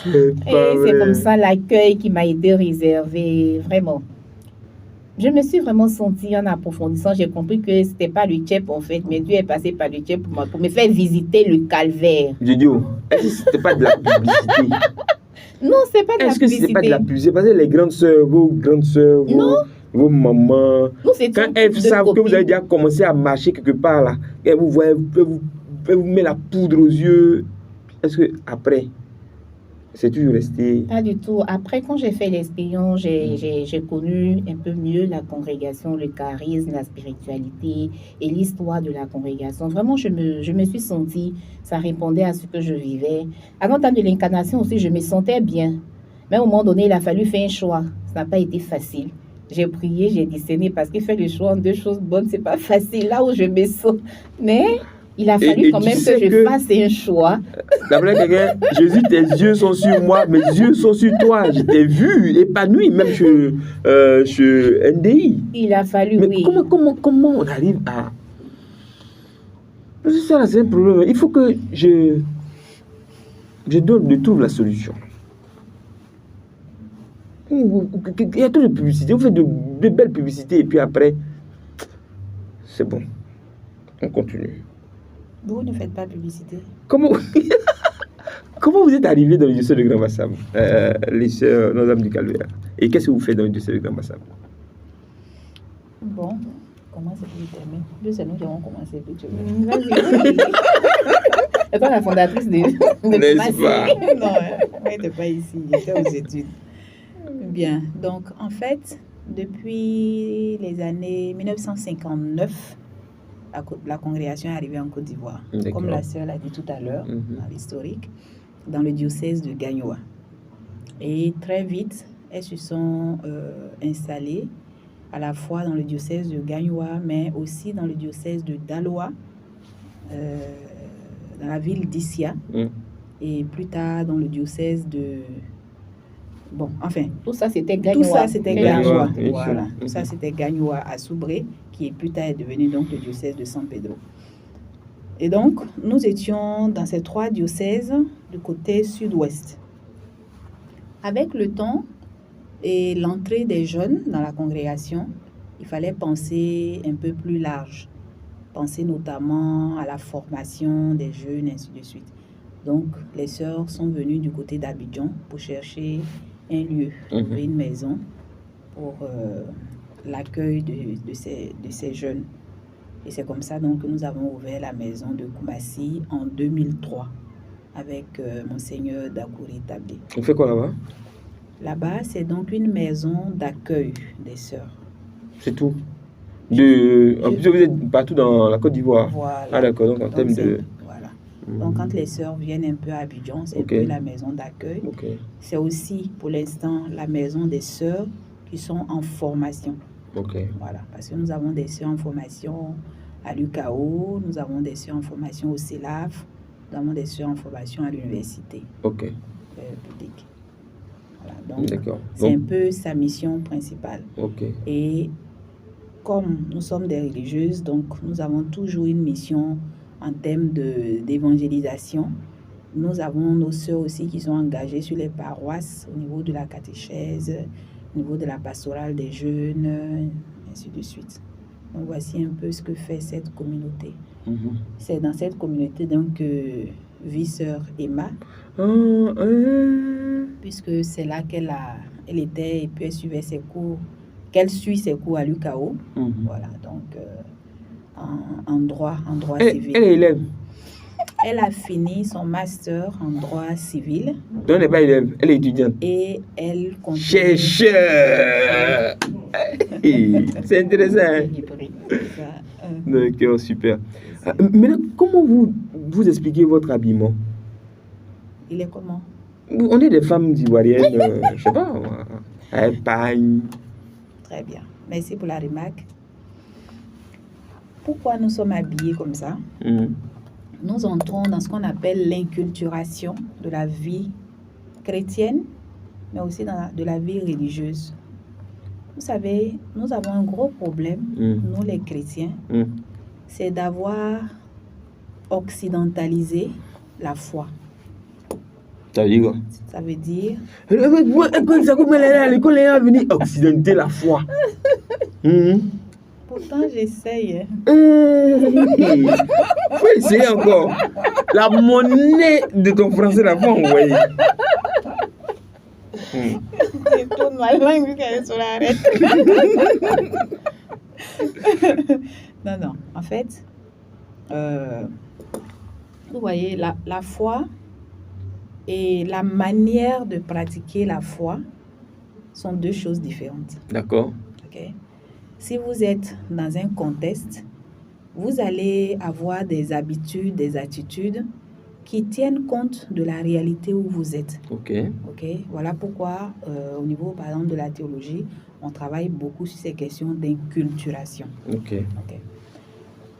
C'est comme ça l'accueil qui m'a été réservé, vraiment. Je me suis vraiment sentie en approfondissant. J'ai compris que ce n'était pas le tchèp en fait, mais Dieu est passé par le tchèp pour me faire visiter le calvaire. Didio, est-ce que ce n'était pas de la publicité? Non, ce n'est pas de la publicité. Est-ce que ce n'est pas de la publicité? Parce que les grandes sœurs, vos mamans, quand elles savent que vous avez déjà commencé à marcher quelque part là, elles vous voient, elles vous mettent la poudre aux yeux. Est-ce que après, C'est toujours resté... Pas du tout. Après, quand j'ai fait l'expérience, j'ai connu un peu mieux la congrégation, le charisme, la spiritualité et l'histoire de la congrégation. Vraiment, je me suis sentie, ça répondait à ce que je vivais. Avant le temps de l'incarnation aussi, je me sentais bien. Mais à un moment donné, il a fallu faire un choix. Ça n'a pas été facile. J'ai prié, j'ai discerné parce qu'il fait le choix en deux choses bonnes, c'est pas facile. Là où je me sens. Mais il a fallu quand même que je fasse un choix. D'après quelqu'un, Jésus, tes yeux sont sur moi, mes yeux sont sur toi. Je t'ai vu épanoui, même chez NDI. Il a fallu, mais oui. Comment on arrive à... Ça, c'est un problème. Il faut que je trouve la solution. Il y a trop de publicité. Vous faites de belles publicités et puis après, c'est bon. On continue. Vous ne faites pas publicité. Comment vous êtes arrivé dans le diocèse de Grand-Bassam, les sœurs Notre-Dame du Calvaire? Et qu'est-ce que vous faites dans le diocèse de Grand-Bassam? Bon, comment c'est que je termine? C'est nous qui avons commencé. Vas-y. C'est toi la fondatrice de N'est-ce pas? Non, elle n'était pas ici, j'étais aux études. Bien, donc en fait, depuis les années 1959, la congrégation est arrivée en Côte d'Ivoire. Comme la sœur l'a dit tout à l'heure, dans l'historique, dans le diocèse de Gagnoa. Et très vite, elles se sont installées à la fois dans le diocèse de Gagnoa, mais aussi dans le diocèse de Daloa, dans la ville d'Issia, et plus tard dans le diocèse de... Bon, enfin, tout ça c'était Gagnoa. Tout ça c'était Gagnoa. Voilà. Tout ça c'était Gagnoa à Soubré, qui est plus tard est devenu donc le diocèse de San Pedro. Et donc, nous étions dans ces trois diocèses du côté sud-ouest. Avec le temps et l'entrée des jeunes dans la congrégation, il fallait penser un peu plus large. Penser notamment à la formation des jeunes, ainsi de suite. Donc, les sœurs sont venues du côté d'Abidjan pour chercher un lieu, une maison pour l'accueil de ces jeunes. Et c'est comme ça donc que nous avons ouvert la maison de Koumassi en 2003 avec Monseigneur Dakouri Tablé. On fait quoi là-bas? Là-bas, c'est donc une maison d'accueil des sœurs. C'est tout? En plus, vous êtes partout dans la Côte d'Ivoire. Voilà. Ah d'accord, donc en termes de... Voilà. Donc quand les sœurs viennent un peu à Abidjan, c'est un peu la maison d'accueil. C'est aussi pour l'instant la maison des sœurs qui sont en formation. Voilà, parce que nous avons des sœurs en formation à l'UCAO, nous avons des sœurs en formation au CELAF, nous avons des sœurs en formation à l'université publique. Voilà, donc c'est un peu sa mission principale. Et comme nous sommes des religieuses, donc nous avons toujours une mission en termes d'évangélisation. Nous avons nos sœurs aussi qui sont engagées sur les paroisses au niveau de la catéchèse, au niveau de la pastorale des jeunes, ainsi de suite. Donc voici un peu ce que fait cette communauté. C'est dans cette communauté donc que vit sœur Emma, puisque c'est là qu'elle était et puis elle suivait ses cours, qu'elle suit ses cours à l'UCAO. Voilà, donc en droit civil. Elle est élève. Elle a fini son master en droit civil. Donc elle n'est pas élève, elle est étudiante. Et elle continue. Chercheur. C'est intéressant. D'accord, super. Maintenant, comment vous expliquez votre habillement? Il est comment? On est des femmes ivoiriennes, je ne sais pas, à pagne. Très bien. Merci pour la remarque. Pourquoi nous sommes habillés comme ça? Nous entrons dans ce qu'on appelle l'inculturation de la vie chrétienne, mais aussi de la vie religieuse. Vous savez, nous avons un gros problème, nous les chrétiens, c'est d'avoir occidentalisé la foi. Ça veut dire quoi? Ça veut dire... L'école est venue occidenter la foi. Pourtant, j'essaye. Faut essayer encore. La monnaie de ton français, la foi, vous voyez. Je tourne ma langue vu qu'elle est sur l'arrêt. Non. En fait, vous voyez, la foi et la manière de pratiquer la foi sont deux choses différentes. D'accord. Ok? Si vous êtes dans un contexte, vous allez avoir des habitudes, des attitudes qui tiennent compte de la réalité où vous êtes. Ok. Ok? Voilà pourquoi, au niveau, par exemple, de la théologie, on travaille beaucoup sur ces questions d'inculturation. Ok. Ok?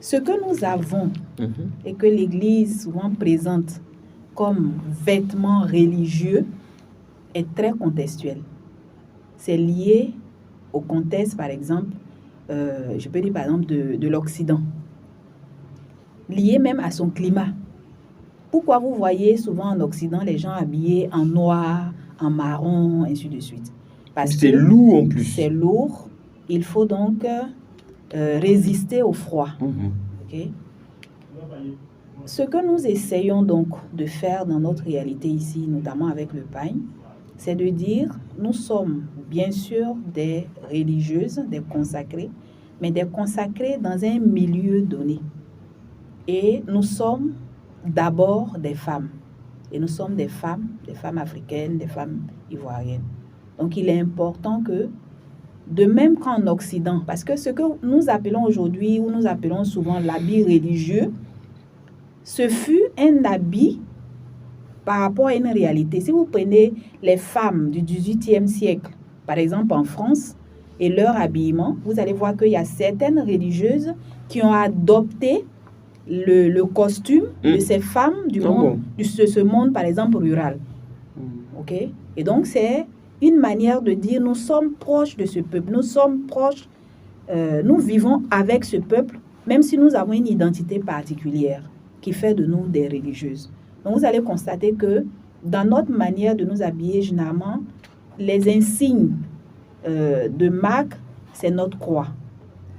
Ce que nous avons Mhm. et que l'Église souvent présente comme vêtements religieux est très contextuel. C'est lié au contexte, par exemple, je peux dire par exemple de l'Occident, lié même à son climat. Pourquoi vous voyez souvent en Occident les gens habillés en noir, en marron, ainsi de suite? Parce C'est que lourd en plus. c'est lourd, il faut donc résister au froid. Mhm. Ok? Ce que nous essayons donc de faire dans notre réalité ici, notamment avec le pain, c'est de dire, nous sommes bien sûr des religieuses, des consacrées, mais des consacrées dans un milieu donné. Et nous sommes d'abord des femmes. Et nous sommes des femmes africaines, des femmes ivoiriennes. Donc il est important que, de même qu'en Occident, parce que ce que nous appelons aujourd'hui, ou nous appelons souvent l'habit religieux, ce fut un habit par rapport à une réalité. Si vous prenez les femmes du XVIIIe siècle, par exemple en France, et leur habillement, vous allez voir qu'il y a certaines religieuses qui ont adopté le costume de ces femmes du monde, de ce monde, par exemple, rural. Ok? Et donc, c'est une manière de dire, nous sommes proches de ce peuple, nous sommes proches, nous vivons avec ce peuple, même si nous avons une identité particulière qui fait de nous des religieuses. Donc, vous allez constater que dans notre manière de nous habiller, généralement, les insignes de marque, c'est notre croix.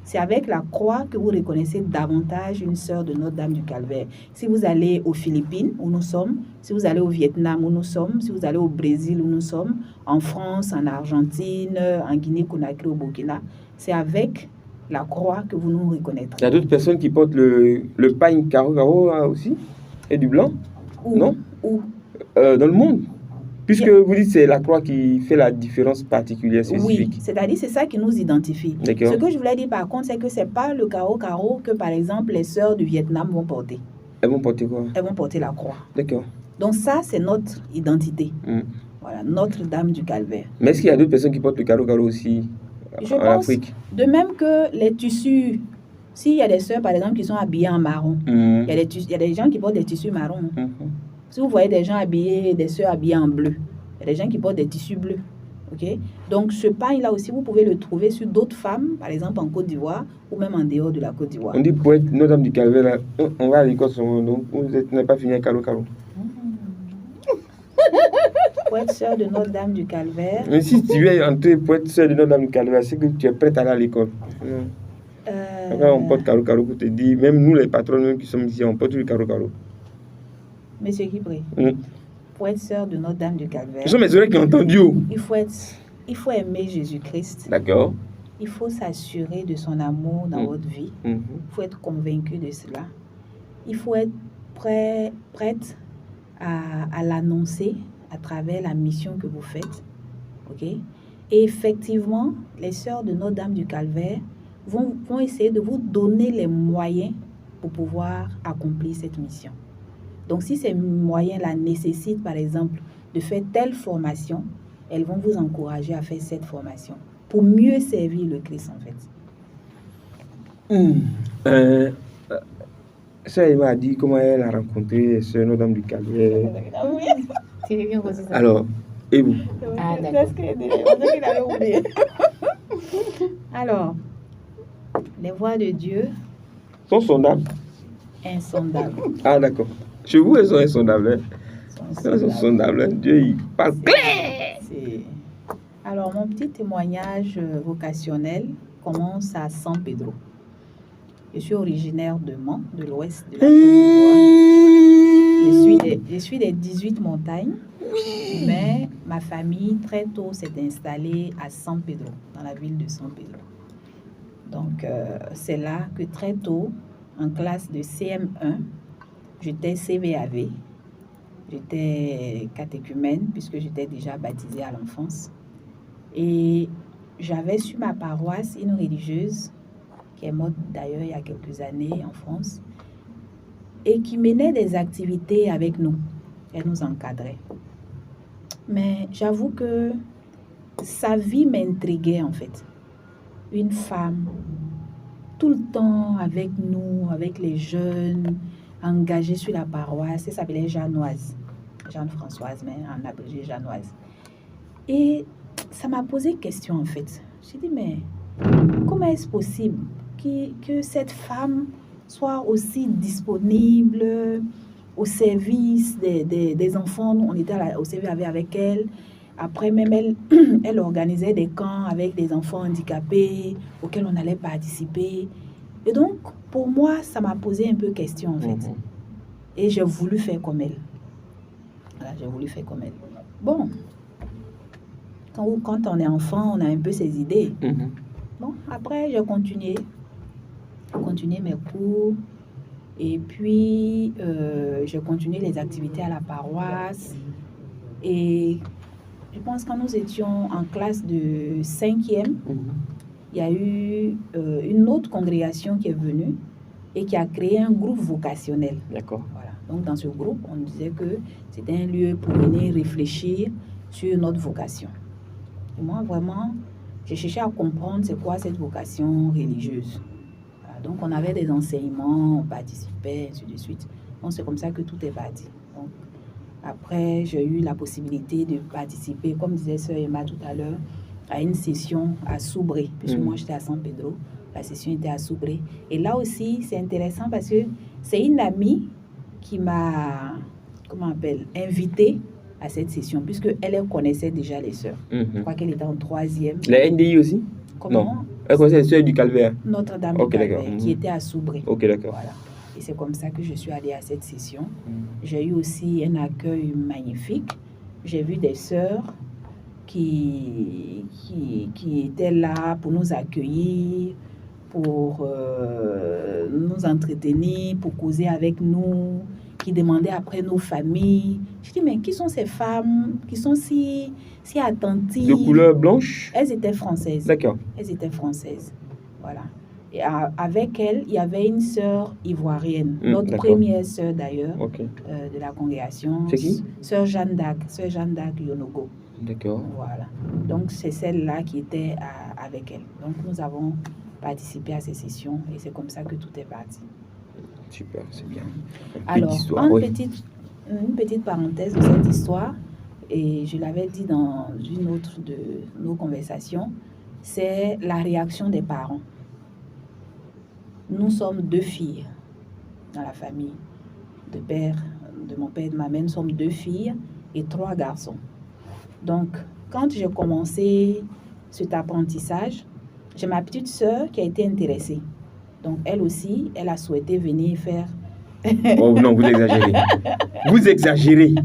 C'est avec la croix que vous reconnaissez davantage une sœur de Notre-Dame du Calvaire. Si vous allez aux Philippines, où nous sommes, si vous allez au Vietnam, où nous sommes, si vous allez au Brésil, où nous sommes, en France, en Argentine, en Guinée-Conakry, au Burkina, c'est avec la croix que vous nous reconnaîtrez. Il y a d'autres personnes qui portent le pagne carreau aussi, et du blanc. Où? Non? Où? Dans le monde. Puisque vous dites que c'est la croix qui fait la différence particulière spécifique. Oui, c'est-à-dire c'est ça qui nous identifie. D'accord. Ce que je voulais dire par contre, c'est que ce n'est pas le carreau que par exemple les sœurs du Vietnam vont porter. Elles vont porter quoi? Elles vont porter la croix. D'accord. Donc ça, c'est notre identité. Voilà, Notre-Dame du Calvaire. Mais est-ce qu'il y a d'autres personnes qui portent le carreau aussi Je en pense, Afrique? De même que les tissus, s'il y a des sœurs par exemple qui sont habillées en marron, il y a des gens qui portent des tissus marrons. Si vous voyez des gens habillés, des sœurs habillées en bleu, il y a des gens qui portent des tissus bleus. Okay? Donc, ce pagne-là aussi, vous pouvez le trouver sur d'autres femmes, par exemple en Côte d'Ivoire ou même en dehors de la Côte d'Ivoire. On dit pour être Notre-Dame du Calvaire, là, on va à l'école, donc vous n'avez pas fini à carreau. Pour être sœur de Notre-Dame du Calvaire. Mais si tu es entré pour être sœur de Notre-Dame du Calvaire, c'est que tu es prête à aller à l'école. Quand on porte carreau pour te dire, même nous les patrons même qui sommes ici, on porte du carreau. Monsieur Kibré, pour être sœur de Notre-Dame du Calvaire, ce sont mes oreilles qui ont entendu. Il faut aimer Jésus-Christ. D'accord. Il faut s'assurer de son amour dans votre vie. Il faut être convaincu de cela. Il faut être prête à l'annoncer à travers la mission que vous faites. Okay? Et effectivement, les sœurs de Notre-Dame du Calvaire vont essayer de vous donner les moyens pour pouvoir accomplir cette mission. Donc, si ces moyens-là nécessitent, par exemple, de faire telle formation, elles vont vous encourager à faire cette formation pour mieux servir le Christ, en fait. Ça, elle m'a dit comment elle a rencontré Sœur Notre-Dame du Calvaire. Alors, et vous? Ah, d'accord. Alors, les voies de Dieu sont sondables. Insondables. Ah, d'accord. Chez vous, elles sont insondables. Elles sont sondables. Dieu, il parle clair. Alors, mon petit témoignage vocationnel commence à San Pedro. Je suis originaire de Mans, de l'ouest de la Côte d'Ivoire. Je suis des 18 montagnes, mais ma famille, très tôt, s'est installée à San Pedro, dans la ville de San Pedro. Donc, c'est là que très tôt, en classe de CM1, j'étais CVAV. J'étais catéchumène puisque j'étais déjà baptisée à l'enfance. Et j'avais sur ma paroisse une religieuse qui est morte d'ailleurs il y a quelques années en France et qui menait des activités avec nous. Elle nous encadrait. Mais j'avoue que sa vie m'intriguait en fait. Une femme, tout le temps avec nous, avec les jeunes, engagée sur la paroisse. Elle s'appelait Jeannoise. Jeanne-Françoise, mais en abrégé Jeannoise. Et ça m'a posé question en fait. J'ai dit, mais comment est-ce possible que cette femme soit aussi disponible au service des enfants? Nous, on était au service avec elle. Après, même elle organisait des camps avec des enfants handicapés auxquels on allait participer. Et donc, pour moi, ça m'a posé un peu question, en fait. Et j'ai voulu faire comme elle. Voilà, j'ai voulu faire comme elle. Bon, quand on est enfant, on a un peu ses idées. Bon, après, j'ai continué mes cours. Et puis, j'ai continué les activités à la paroisse. Et je pense que quand nous étions en classe de 5e, il y a eu une autre congrégation qui est venue et qui a créé un groupe vocationnel. D'accord. Voilà. Donc, dans ce groupe, on disait que c'était un lieu pour venir réfléchir sur notre vocation. Et moi, vraiment, j'ai cherché à comprendre c'est quoi cette vocation religieuse. Voilà. Donc, on avait des enseignements, on participait, ainsi de suite. Donc, c'est comme ça que tout est parti. Donc, après, j'ai eu la possibilité de participer, comme disait Sœur Emma tout à l'heure, à une session à Soubré, puisque moi j'étais à San Pedro, la session était à Soubré. Et là aussi, c'est intéressant parce que c'est une amie qui m'a, invitée à cette session, puisque elle connaissait déjà les sœurs. Je crois qu'elle était en 3e. La NDI aussi? Comment? Non. Elle connaissait les sœurs du Calvaire. Notre-Dame du Calvaire, qui était à Soubré. Ok, d'accord. Voilà. Et c'est comme ça que je suis allée à cette session. J'ai eu aussi un accueil magnifique. J'ai vu des sœurs qui étaient là pour nous accueillir, pour nous entretenir, pour causer avec nous, qui demandaient après nos familles. Je dis, mais qui sont ces femmes qui sont si attentives? De couleur blanche? Elles étaient françaises. D'accord. Elles étaient françaises. Voilà. Et avec elle, il y avait une sœur ivoirienne, notre première sœur d'ailleurs, de la congrégation. C'est qui? Sœur Jeanne d'Arc Yonogo. D'accord. Voilà. Donc, c'est celle-là qui était avec elle. Donc, nous avons participé à ces sessions et c'est comme ça que tout est parti. Super, c'est bien. Alors, une petite parenthèse de cette histoire, et je l'avais dit dans une autre de nos conversations, c'est la réaction des parents. Nous sommes 2 filles dans la famille. De mon père et de ma mère, nous sommes 2 filles et 3 garçons. Donc, quand j'ai commencé cet apprentissage, j'ai ma petite sœur qui a été intéressée. Donc, elle aussi, elle a souhaité venir faire... Oh non, vous exagérez. Vous exagérez.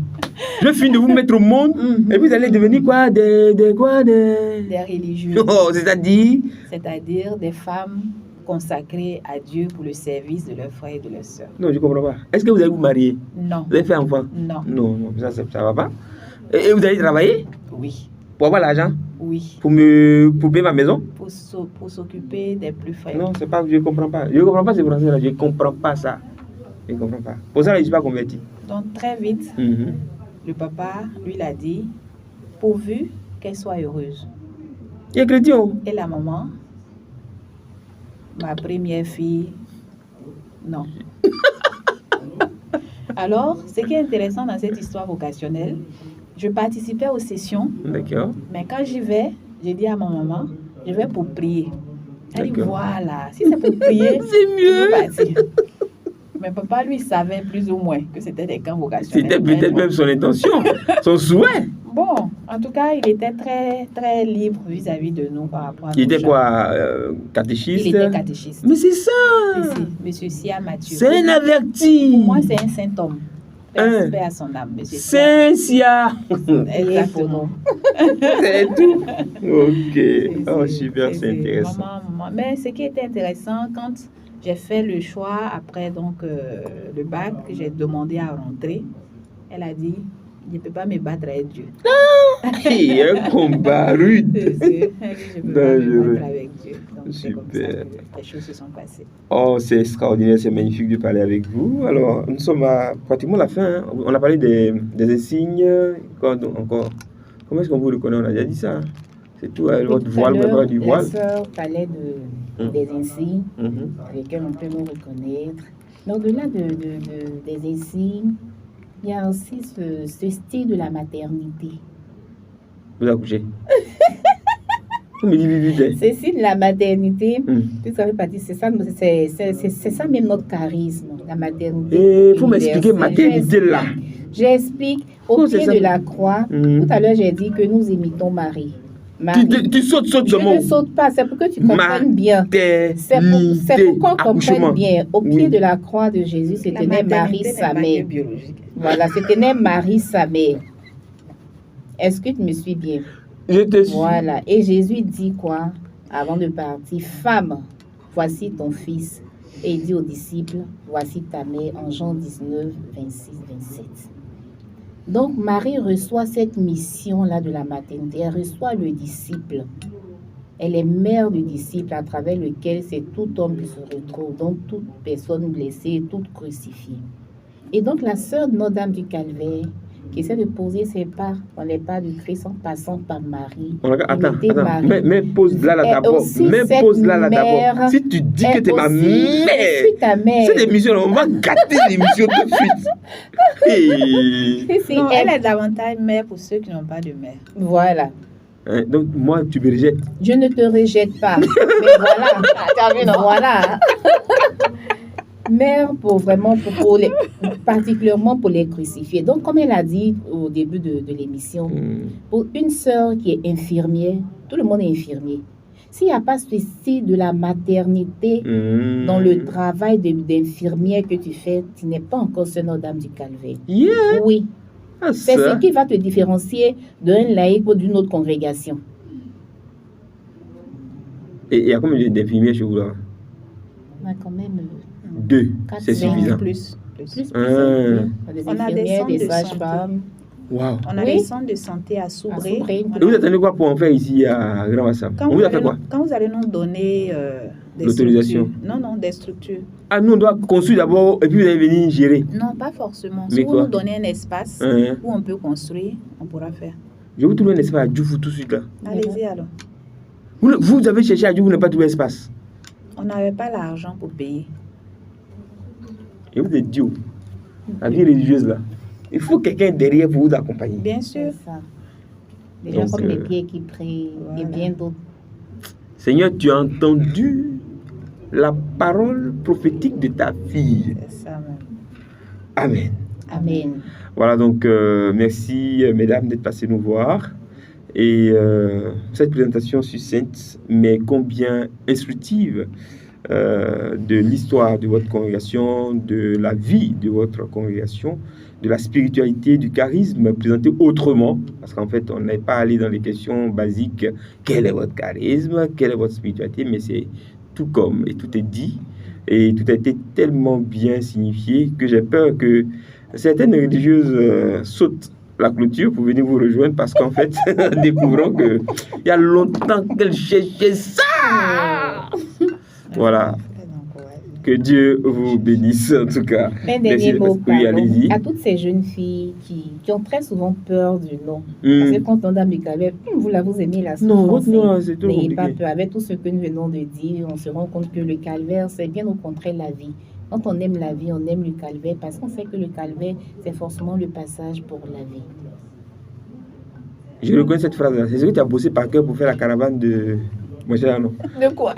Je finis de vous mettre au monde et vous allez devenir quoi? Des religieuses. Oh, c'est-à-dire? C'est-à-dire des femmes consacrées à Dieu pour le service de leurs frères et de leurs sœurs. Non, je ne comprends pas. Est-ce que vous allez vous marier? Non. Vous allez faire enfant? Non. Non, ça ne va pas. Et vous allez travailler? Oui. Pour avoir l'argent? Oui. Pour payer ma maison? Pour s'occuper des plus frères. Non, c'est pas, je ne comprends pas. Je ne comprends pas ces français-là. Je ne comprends pas ça. Je ne comprends pas. Pour ça, je ne suis pas converti. Donc, très vite, le papa, lui, l'a dit, pourvu qu'elle soit heureuse. Il est chrétien. Et la maman, ma première fille, non. Alors, ce qui est intéressant dans cette histoire vocationnelle, je participais aux sessions. D'accord. Mais quand j'y vais, j'ai dit à ma maman, je vais pour prier. Elle dit, voilà, si c'est pour prier, c'est mieux. Mais papa, lui, savait plus ou moins que c'était des camps vocationnels. C'était peut-être même son intention, son souhait. Bon, en tout cas, il était très, très libre vis-à-vis de nous par rapport à Il était quoi, catéchiste? Il était catéchiste. Mais c'est ça. Monsieur Sia Mathieu. C'est un averti. Pour moi, c'est un saint homme. Paix à son âme, monsieur Saint Sia. Exactement. C'est tout. Ok. Oh, super, c'est intéressant. Maman. Mais ce qui était intéressant, quand j'ai fait le choix, après donc le bac, j'ai demandé à rentrer. Elle a dit, je ne peux pas me battre avec Dieu. Et un combat rude. Je ne peux pas me battre avec Dieu. Donc, c'est comme ça Super. que les choses se sont passées. Oh, c'est extraordinaire, c'est magnifique de parler avec vous. Alors, nous sommes à pratiquement la fin. Hein. On a parlé des insignes. Encore. Comment est-ce qu'on vous le connaît? On a déjà dit ça. Hein. C'est tout, votre Tout à voile, l'heure, votre du voile. la sœur parlait des insignes Mhm. lesquels on peut nous reconnaître. Mais au-delà des insignes, il y a aussi ce style de la maternité. Vous accouchez. Vous me dites vite, vite. Ce style de la maternité, Hum. tu savais pas dire, c'est ça même notre charisme, la maternité. Et il faut m'expliquer universelle. maternité là. J'explique au Comment c'est pied ça? de la croix. Hum. Tout à l'heure, j'ai dit que nous imitons Marie. Marie. Tu sautes ce Je mot. ne saute pas, c'est pour que tu comprennes bien. C'est pour qu'on comprenne bien. Au pied Oui. de la croix de Jésus se La tenait Marie, maternité sa n'est pas que mère. biologique. Voilà, se tenait Marie, sa mère. Est-ce que tu me suis bien? Je te suis. Voilà. Et Jésus dit quoi avant de partir? Femme, voici ton fils. Et il dit aux disciples, voici ta mère, en Jean 19, 26, 27. Donc Marie reçoit cette mission-là de la maternité. Elle reçoit le disciple. Elle est mère du disciple à travers lequel c'est tout homme qui se retrouve, donc toute personne blessée, toute crucifiée. Et donc la sœur de Notre-Dame du Calvaire, qui essaie de poser ses pas dans les pas du Christ en passant par Marie. Attends, imiter Marie. mais pose-la là Et d'abord. aussi Mais cette pose-la là mère d'abord. Si tu dis que est t'es ma aussi- mère, Je suis ta mère. cette émission, on va gâter l'émission tout de suite. Et... Si, Non, elle- elle est davantage mère pour ceux qui n'ont pas de mère. Voilà. Hein, donc, moi, tu me rejettes. Je ne te rejette pas. Mais voilà. T'as vu, non? Voilà. Mère pour vraiment, particulièrement pour les crucifiés. Donc, comme elle a dit au début de l'émission, pour une sœur qui est infirmière, tout le monde est infirmier. S'il n'y a pas ce style de la maternité dans le travail d'infirmière que tu fais, tu n'es pas encore sœur Notre-Dame du Calvaire. Yeah, Oui, c'est ça. ce qui va te différencier d'un laïc ou d'une autre congrégation. Et il y a combien d'infirmiers chez vous là? On a quand même 2, Quatre, c'est cinq. suffisant. Plus. plus. Ah. Des On a des infirmières, centres des de sages-femmes. Waouh. On a Oui. des centres de santé à Soubré. Soubré. Et vous attendez quoi pour en faire ici à Grand Bassam? Quand On vous a fait allez, quoi? quand vous allez nous donner des L'autorisation. structures. Non, des structures. Ah, nous, on doit construire d'abord et puis vous allez venir gérer. Non, pas forcément. Mais Si vous quoi? nous donnez un espace Hein? où on peut construire, on pourra faire. Je vais vous trouver un espace à Djoufou tout de suite là. Allez-y alors. Vous avez cherché à Djoufou, vous n'avez pas trouvé espace. On n'avait pas l'argent pour payer. Et vous êtes Dieu. La vie religieuse là. Il faut quelqu'un derrière pour vous accompagner. Bien C'est sûr. ça. Des gens Donc, comme les pieds qui prient et voilà. bien d'autres. Seigneur, tu as entendu la parole prophétique de ta fille. C'est ça même. Amen. Amen. Voilà, donc merci mesdames d'être passées nous voir. Et cette présentation succincte, mais combien instructive de l'histoire de votre congrégation, de la vie de votre congrégation, de la spiritualité, du charisme présenté autrement, parce qu'en fait, on n'est pas allé dans les questions basiques, quel est votre charisme, quelle est votre spiritualité, mais c'est tout comme, et tout est dit, et tout a été tellement bien signifié que j'ai peur que certaines religieuses sautent la clôture pour venir vous rejoindre, parce qu'en fait, découvrons qu'il y a longtemps qu'elles cherchaient ça. Voilà. Que Dieu vous bénisse en tout cas. Un dernier Merci. mot, Oui, pardon, allez-y. à toutes ces jeunes filles qui ont très souvent peur du nom. Parce que quand on Dame du Calvaire, vous aimez la Non, souffrance. votre nom, c'est trop N'ayez pas compliqué. peur. Avec tout ce que nous venons de dire, on se rend compte que le calvaire, c'est bien au contraire la vie. Quand on aime la vie, on aime le calvaire parce qu'on sait que le calvaire, c'est forcément le passage pour la vie. Je reconnais cette phrase-là. C'est ce que tu as bossé par cœur pour faire la caravane de... Moi, j'ai un nom. De quoi?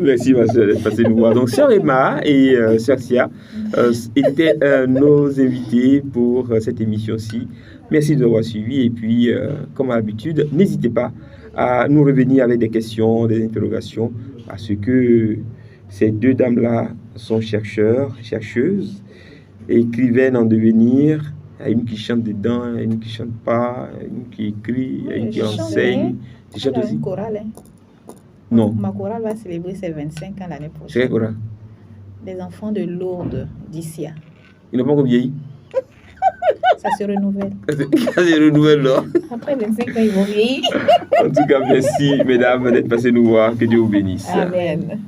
Merci, ma soeur, d'être passée nous voir. Donc, sœur Emma et sœur Sia étaient nos invités pour cette émission-ci. Merci de nous avoir suivis. Et puis, comme à l'habitude, n'hésitez pas à nous revenir avec des questions, des interrogations, parce que ces deux dames-là sont chercheurs, chercheuses, écrivaines en devenir. Il y a une qui chante dedans, il y a une qui chante pas, il y a une qui écrit, il y a une qui Je chante, enseigne. Tu chantes On a aussi? une chorale. Hein. Non. Ma chorale va célébrer ses 25 ans l'année C'est prochaine. quoi? Les enfants de Lourdes d'Issia. Ils n'ont pas encore vieilli. Ça se renouvelle. Ça se renouvelle, là. Après 25 ans, ils vont vieillir. En tout cas, merci, mesdames, d'être passées nous voir. Que Dieu vous bénisse. Amen.